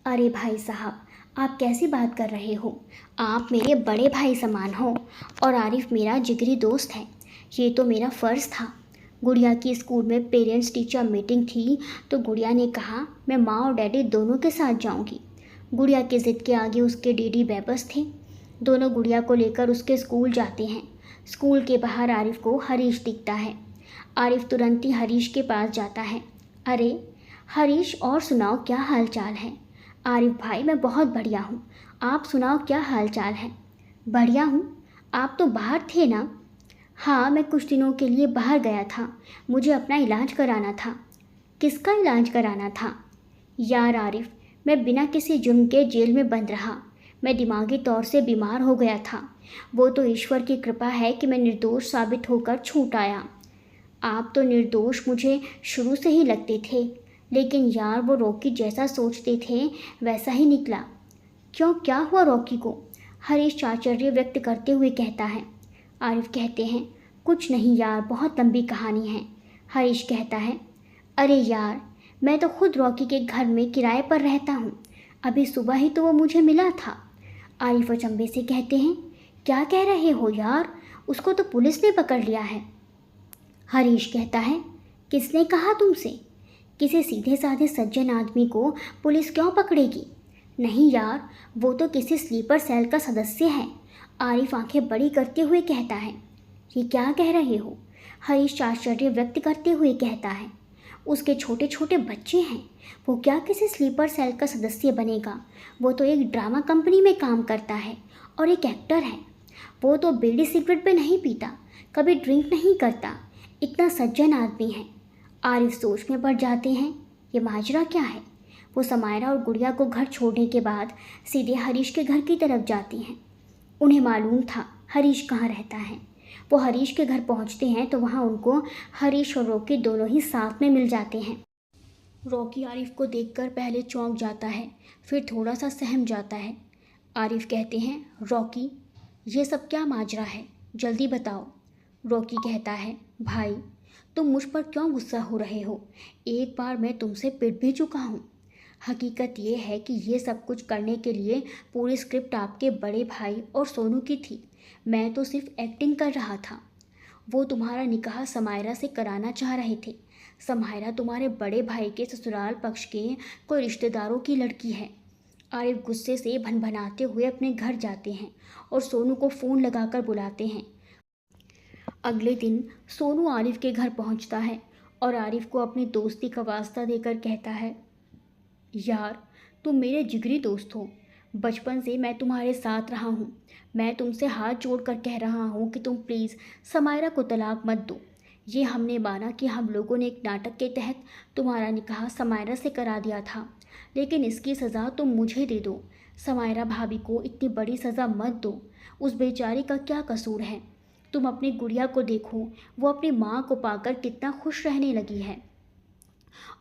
[SPEAKER 1] अरे भाई साहब, आप कैसी बात कर रहे हो? आप मेरे बड़े भाई समान हो और आरिफ मेरा जिगरी दोस्त है। ये तो मेरा फ़र्ज़ था। गुड़िया की स्कूल में पेरेंट्स टीचर मीटिंग थी तो गुड़िया ने कहा मैं माँ और डैडी दोनों के साथ जाऊंगी। गुड़िया की ज़िद के आगे उसके डीडी बेबस थे। दोनों गुड़िया को लेकर उसके स्कूल जाते हैं। स्कूल के बाहर आरिफ को हरीश दिखता है। आरिफ तुरंत ही हरीश के पास जाता है। अरे हरीश, और सुनाओ क्या हाल चाल है? आरिफ भाई, मैं बहुत बढ़िया हूँ, आप सुनाओ क्या हाल चाल है? बढ़िया हूँ। आप तो बाहर थे ना? हाँ, मैं कुछ दिनों के लिए बाहर गया था, मुझे अपना इलाज कराना था। किसका इलाज कराना था? यार आरिफ, मैं बिना किसी जुर्म के जेल में बंद रहा। मैं दिमागी तौर से बीमार हो गया था। वो तो ईश्वर की कृपा है कि मैं निर्दोष साबित होकर छूट आया। आप तो निर्दोष मुझे शुरू से ही लगते थे, लेकिन यार वो रॉकी जैसा सोचते थे वैसा ही निकला। क्यों, क्या हुआ रॉकी को? हरीश आश्चर्य व्यक्त करते हुए कहता है। आरिफ कहते हैं, कुछ नहीं यार, बहुत लंबी कहानी है। हरीश कहता है, अरे यार, मैं तो खुद रॉकी के घर में किराए पर रहता हूँ। अभी सुबह ही तो वो मुझे मिला था। आरिफ अचंभे से कहते हैं, क्या कह रहे हो यार? उसको तो पुलिस ने पकड़ लिया है। हरीश कहता है, किसने कहा तुमसे? किसी सीधे साधे सज्जन आदमी को पुलिस क्यों पकड़ेगी? नहीं यार, वो तो किसी स्लीपर सेल का सदस्य है। आरिफ आंखें बड़ी करते हुए कहता है। ये क्या कह रहे हो? हरीश आश्चर्य व्यक्त करते हुए कहता है। उसके छोटे छोटे बच्चे हैं, वो क्या किसी स्लीपर सेल का सदस्य बनेगा? वो तो एक ड्रामा कंपनी में काम करता है और एक एक्टर है। वो तो बीड़ी सिगरेट पे नहीं पीता, कभी ड्रिंक नहीं करता, इतना सज्जन आदमी है। आरिफ सोच में पड़ जाते हैं, ये माजरा क्या है? वो समायरा और गुड़िया को घर छोड़ने के बाद सीधे हरीश के घर की तरफ जाती हैं। उन्हें मालूम था हरीश कहाँ रहता है। वो हरीश के घर पहुंचते हैं तो वहाँ उनको हरीश और रॉकी दोनों ही साथ में मिल जाते हैं। रॉकी आरिफ को देखकर पहले चौंक जाता है, फिर थोड़ा सा सहम जाता है। आरिफ कहते हैं, रॉकी, ये सब क्या माजरा है, जल्दी बताओ। रॉकी कहता है, भाई तुम मुझ पर क्यों गुस्सा हो रहे हो? एक बार मैं तुमसे पिट भी चुका हूँ। हकीकत ये है कि ये सब कुछ करने के लिए पूरी स्क्रिप्ट आपके बड़े भाई और सोनू की थी। मैं तो सिर्फ एक्टिंग कर रहा था। वो तुम्हारा निकाह समायरा से कराना चाह रहे थे। समायरा तुम्हारे बड़े भाई के ससुराल पक्ष के कोई रिश्तेदारों की लड़की है। आरिफ गुस्से से भनभनाते हुए अपने घर जाते हैं और सोनू को फ़ोन लगाकर बुलाते हैं। अगले दिन सोनू आरिफ के घर पहुंचता है और आरिफ को अपनी दोस्ती का वास्ता देकर कहता है, यार तुम मेरे जिगरी दोस्त हो, बचपन से मैं तुम्हारे साथ रहा हूँ। मैं तुमसे हाथ जोड़कर कह रहा हूँ कि तुम प्लीज़ समायरा को तलाक मत दो। ये हमने माना कि हम लोगों ने एक नाटक के तहत तुम्हारा निकाह समायरा से करा दिया था, लेकिन इसकी सज़ा तुम मुझे दे दो। समायरा भाभी को इतनी बड़ी सज़ा मत दो, उस बेचारी का क्या कसूर है। तुम अपनी गुड़िया को देखो, वो अपनी माँ को पाकर कितना खुश रहने लगी है।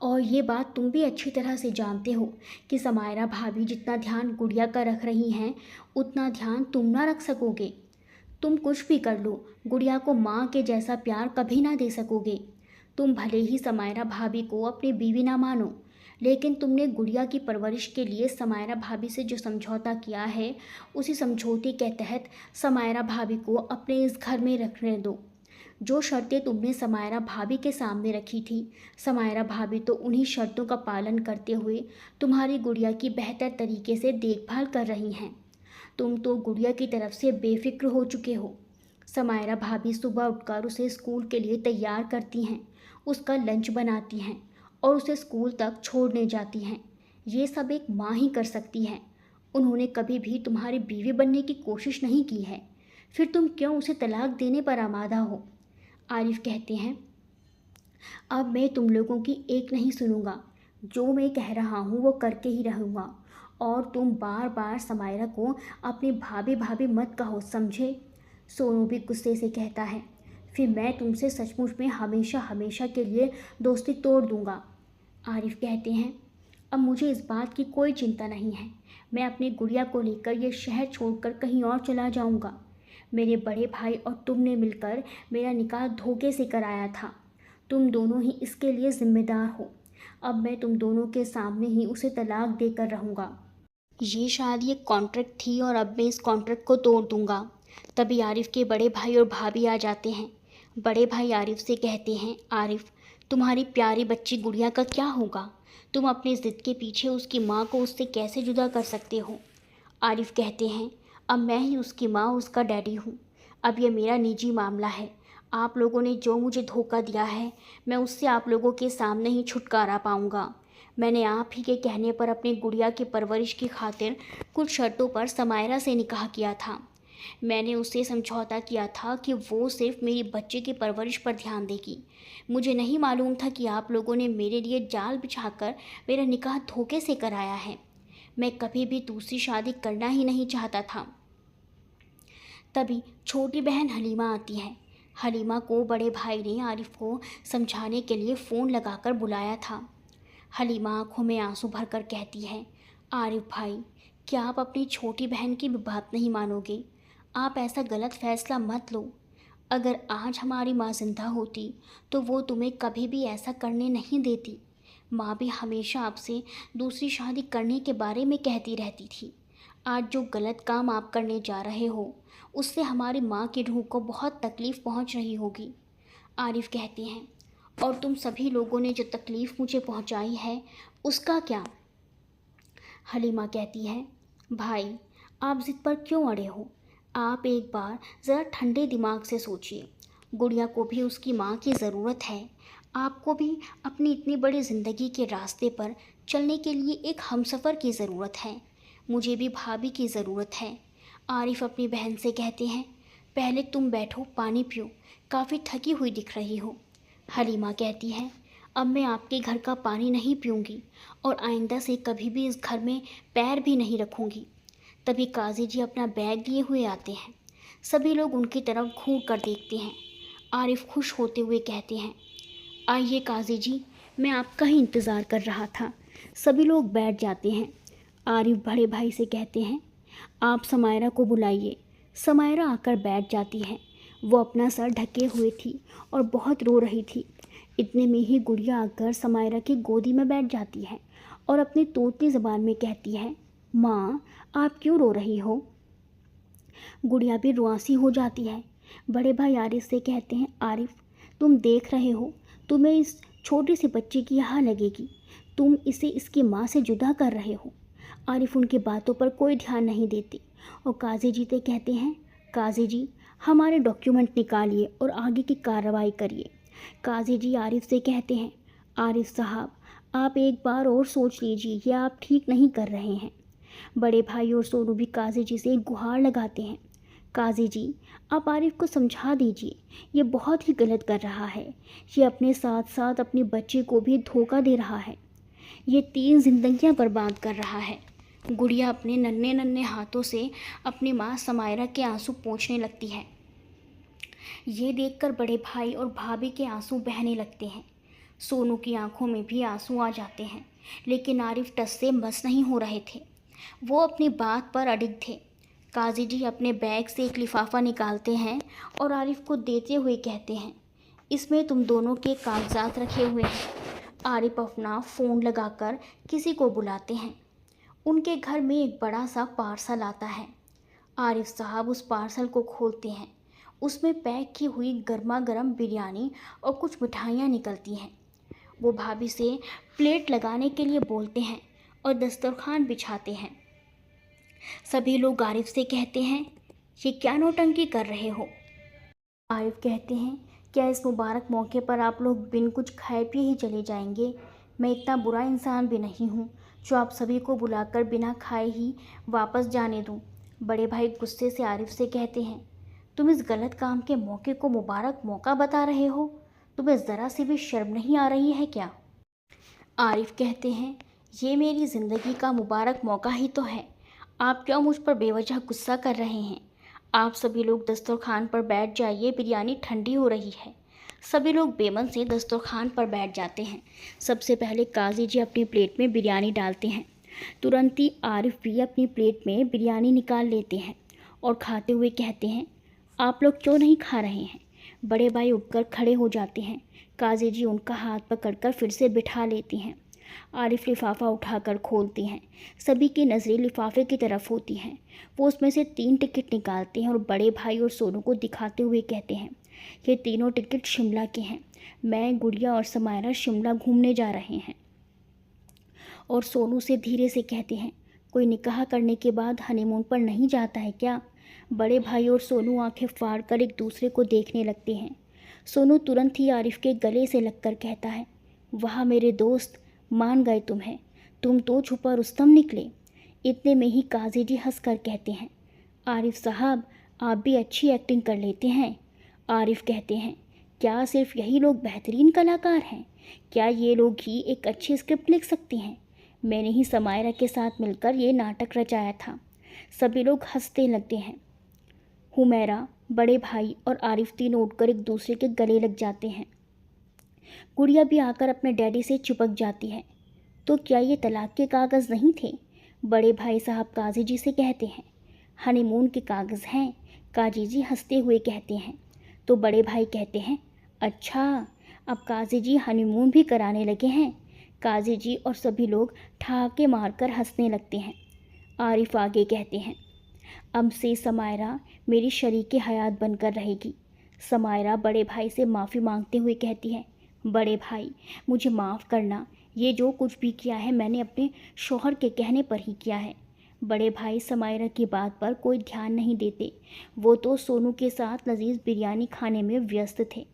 [SPEAKER 1] और ये बात तुम भी अच्छी तरह से जानते हो कि समायरा भाभी जितना ध्यान गुड़िया का रख रही हैं, उतना ध्यान तुम ना रख सकोगे। तुम कुछ भी कर लो, गुड़िया को माँ के जैसा प्यार कभी ना दे सकोगे। तुम भले ही समायरा भाभी को अपनी बीवी ना मानो, लेकिन तुमने गुड़िया की परवरिश के लिए समायरा भाभी से जो समझौता किया है, उसी समझौते के तहत समायरा भाभी को अपने इस घर में रखने दो। जो शर्तें तुमने समायरा भाभी के सामने रखी थी, समायरा भाभी तो उन्हीं शर्तों का पालन करते हुए तुम्हारी गुड़िया की बेहतर तरीके से देखभाल कर रही हैं। तुम तो गुड़िया की तरफ से बेफिक्र हो चुके हो। समायरा भाभी सुबह उठकर उसे स्कूल के लिए तैयार करती हैं, उसका लंच बनाती हैं और उसे स्कूल तक छोड़ने जाती हैं। ये सब एक माँ ही कर सकती है। उन्होंने कभी भी तुम्हारी बीवी बनने की कोशिश नहीं की है, फिर तुम क्यों उसे तलाक देने पर आमादा हो। आरिफ कहते हैं, अब मैं तुम लोगों की एक नहीं सुनूंगा, जो मैं कह रहा हूँ वो करके ही रहूँगा। और तुम बार बार समायरा को अपनी भाभी भाभी मत कहो, समझे। सोनू भी गुस्से से कहता है, फिर मैं तुमसे सचमुच में हमेशा हमेशा के लिए दोस्ती तोड़ दूँगा। आरिफ कहते हैं, अब मुझे इस बात की कोई चिंता नहीं है। मैं अपनी गुड़िया को लेकर ये शहर छोड़कर कहीं और चला जाऊँगा। मेरे बड़े भाई और तुमने मिलकर मेरा निकाह धोखे से कराया था। तुम दोनों ही इसके लिए जिम्मेदार हो। अब मैं तुम दोनों के सामने ही उसे तलाक देकर रहूँगा। ये शायद एक कॉन्ट्रैक्ट थी और अब मैं इस कॉन्ट्रैक्ट को तोड़ दूँगा। तभी आरिफ के बड़े भाई और भाभी आ जाते हैं। बड़े भाई आरिफ से कहते हैं, आरिफ तुम्हारी प्यारी बच्ची गुड़िया का क्या होगा। तुम अपनी ज़िद के पीछे उसकी माँ को उससे कैसे जुदा कर सकते हो। आरिफ कहते हैं, अब मैं ही उसकी माँ उसका डैडी हूँ। अब यह मेरा निजी मामला है। आप लोगों ने जो मुझे धोखा दिया है, मैं उससे आप लोगों के सामने ही छुटकारा पाऊँगा। मैंने आप ही के कहने पर अपनी गुड़िया की परवरिश की खातिर कुछ शर्तों पर समायरा से निकाह किया था। मैंने उससे समझौता किया था कि वो सिर्फ मेरी बच्चे की परवरिश पर ध्यान देगी। मुझे नहीं मालूम था कि आप लोगों ने मेरे लिए जाल बिछाकर मेरा निकाह धोखे से कराया है। मैं कभी भी दूसरी शादी करना ही नहीं चाहता था। तभी छोटी बहन हलीमा आती है। हलीमा को बड़े भाई ने आरिफ को समझाने के लिए फ़ोन लगाकर बुलाया था। हलीमा आंखों में आंसू भरकर कहती है, आरिफ भाई, क्या आप अपनी छोटी बहन की भी बात नहीं मानोगे। आप ऐसा गलत फ़ैसला मत लो। अगर आज हमारी माँ जिंदा होती तो वो तुम्हें कभी भी ऐसा करने नहीं देती। माँ भी हमेशा आपसे दूसरी शादी करने के बारे में कहती रहती थी। आज जो गलत काम आप करने जा रहे हो, उससे हमारी माँ की रूह को बहुत तकलीफ़ पहुँच रही होगी। आरिफ कहते हैं, और तुम सभी लोगों ने जो तकलीफ़ मुझे पहुँचाई है, उसका क्या। हलीमा कहती है, भाई आप ज़िद पर क्यों अड़े हो। आप एक बार ज़रा ठंडे दिमाग से सोचिए। गुड़िया को भी उसकी माँ की ज़रूरत है। आपको भी अपनी इतनी बड़ी ज़िंदगी के रास्ते पर चलने के लिए एक हमसफ़र की ज़रूरत है। मुझे भी भाभी की ज़रूरत है। आरिफ अपनी बहन से कहते हैं, पहले तुम बैठो, पानी पियो, काफ़ी थकी हुई दिख रही हो। हलीमा कहती है, अब मैं आपके घर का पानी नहीं पीऊँगी और आइंदा से कभी भी इस घर में पैर भी नहीं रखूँगी। तभी काजी जी अपना बैग लिए हुए आते हैं। सभी लोग उनकी तरफ घूर कर देखते हैं। आरिफ खुश होते हुए कहते हैं, आइए काजी जी, मैं आपका ही इंतज़ार कर रहा था। सभी लोग बैठ जाते हैं। आरिफ बड़े भाई से कहते हैं, आप समायरा को बुलाइए। समायरा आकर बैठ जाती है। वो अपना सर ढके हुए थी और बहुत रो रही थी। इतने में ही गुड़िया आकर समायरा की गोदी में बैठ जाती है और अपनी तोतली ज़बान में कहती है, माँ आप क्यों रो रही हो। गुड़िया भी रुआंसी हो जाती है। बड़े भाई आरिफ से कहते हैं, आरिफ तुम देख रहे हो, तुम्हें इस छोटी सी बच्ची की यहाँ लगेगी। तुम इसे इसकी माँ से जुदा कर रहे हो। आरिफ उनकी बातों पर कोई ध्यान नहीं देते और काजी जी से कहते हैं, काजी जी हमारे डॉक्यूमेंट निकालिए और आगे की कार्रवाई करिए। काजी जी आरिफ से कहते हैं, आरिफ साहब आप एक बार और सोच लीजिए, ये आप ठीक नहीं कर रहे हैं। बड़े भाई और सोनू भी काजी जी से गुहार लगाते हैं, काजी जी आप आरिफ को समझा दीजिए, ये बहुत ही गलत कर रहा है। ये अपने साथ साथ अपने बच्चे को भी धोखा दे रहा है। ये 3 जिंदगियां बर्बाद कर रहा है। गुड़िया अपने नन्हे नन्हे हाथों से अपनी माँ समायरा के आंसू पोंछने लगती है। ये देखकर बड़े भाई और भाभी के आंसू बहने लगते हैं। सोनू की आंखों में भी आंसू आ जाते हैं, लेकिन आरिफ टस से मस नहीं हो रहे थे। वो अपनी बात पर अडिग थे। काजी जी अपने बैग से एक लिफाफा निकालते हैं और आरिफ को देते हुए कहते हैं, इसमें तुम दोनों के कागजात रखे हुए हैं। आरिफ अपना फ़ोन लगाकर किसी को बुलाते हैं। उनके घर में एक बड़ा सा पार्सल आता है। आरिफ साहब उस पार्सल को खोलते हैं। उसमें पैक की हुई गर्मा गर्म बिरयानी और कुछ मिठाइयाँ निकलती हैं। वो भाभी से प्लेट लगाने के लिए बोलते हैं और दस्तरखान बिछाते हैं। सभी लोग आरिफ से कहते हैं, ये क्या नौटंकी कर रहे हो। आरिफ कहते हैं, क्या इस मुबारक मौके पर आप लोग बिन कुछ खाए पिए ही चले जाएंगे। मैं इतना बुरा इंसान भी नहीं हूँ जो आप सभी को बुलाकर बिना खाए ही वापस जाने दूँ। बड़े भाई गुस्से से आरिफ से कहते हैं, तुम इस गलत काम के मौके को मुबारक मौका बता रहे हो। तुम्हें ज़रा सी भी शर्म नहीं आ रही है क्या। आरिफ कहते हैं, ये मेरी ज़िंदगी का मुबारक मौका ही तो है। आप क्यों मुझ पर बेवजह गुस्सा कर रहे हैं। आप सभी लोग दस्तरखान पर बैठ जाइए, बिरयानी ठंडी हो रही है। सभी लोग बेमन से दस्तरखान पर बैठ जाते हैं। सबसे पहले काजी जी अपनी प्लेट में बिरयानी डालते हैं। तुरंत ही आरिफ भी अपनी प्लेट में बिरयानी निकाल लेते हैं और खाते हुए कहते हैं, आप लोग क्यों नहीं खा रहे हैं। बड़े भाई उठकर खड़े हो जाते हैं। काजी जी उनका हाथ पकड़कर फिर से बिठा लेती हैं। आरिफ लिफाफा उठाकर खोलते हैं। सभी की नज़रें लिफाफे की तरफ होती हैं। वो उसमें से 3 टिकट निकालते हैं और बड़े भाई और सोनू को दिखाते हुए कहते हैं, ये तीनों टिकट शिमला के हैं। मैं, गुड़िया और समायरा शिमला घूमने जा रहे हैं। और सोनू से धीरे से कहते हैं, कोई निकाह करने के बाद हनीमून पर नहीं जाता है क्या। बड़े भाई और सोनू आंखें फाड़ कर एक दूसरे को देखने लगते हैं। सोनू तुरंत ही आरिफ के गले से लगकर कहता है, वाह मेरे दोस्त, मान गए तुम्हें, तुम तो छुपा रुस्तम निकले। इतने में ही काजी जी हंस कर कहते हैं, आरिफ साहब आप भी अच्छी एक्टिंग कर लेते हैं। आरिफ कहते हैं, क्या सिर्फ यही लोग बेहतरीन कलाकार हैं। क्या ये लोग ही एक अच्छी स्क्रिप्ट लिख सकते हैं। मैंने ही समायरा के साथ मिलकर ये नाटक रचाया था। सभी लोग हंसते लगते हैं। हुमैरा, बड़े भाई और आरिफ तीनों उठकर एक दूसरे के गले लग जाते हैं। गुड़िया भी आकर अपने डैडी से चिपक जाती है। तो क्या ये तलाक के कागज़ नहीं थे। बड़े भाई साहब काजी जी से कहते हैं, हनीमून के कागज़ हैं। काजी जी हंसते हुए कहते हैं। तो बड़े भाई कहते हैं, अच्छा अब काजी जी हनीमून भी कराने लगे हैं। काजी जी और सभी लोग ठहाके मारकर हंसने लगते हैं। आरिफ आगे कहते हैं, अब से समायरा मेरी शरीके हयात बनकर रहेगी। समायरा बड़े भाई से माफ़ी मांगते हुए कहती है, बड़े भाई मुझे माफ़ करना, ये जो कुछ भी किया है मैंने अपने शौहर के कहने पर ही किया है। बड़े भाई समायरा की बात पर कोई ध्यान नहीं देते। वो तो सोनू के साथ लजीज बिरयानी खाने में व्यस्त थे।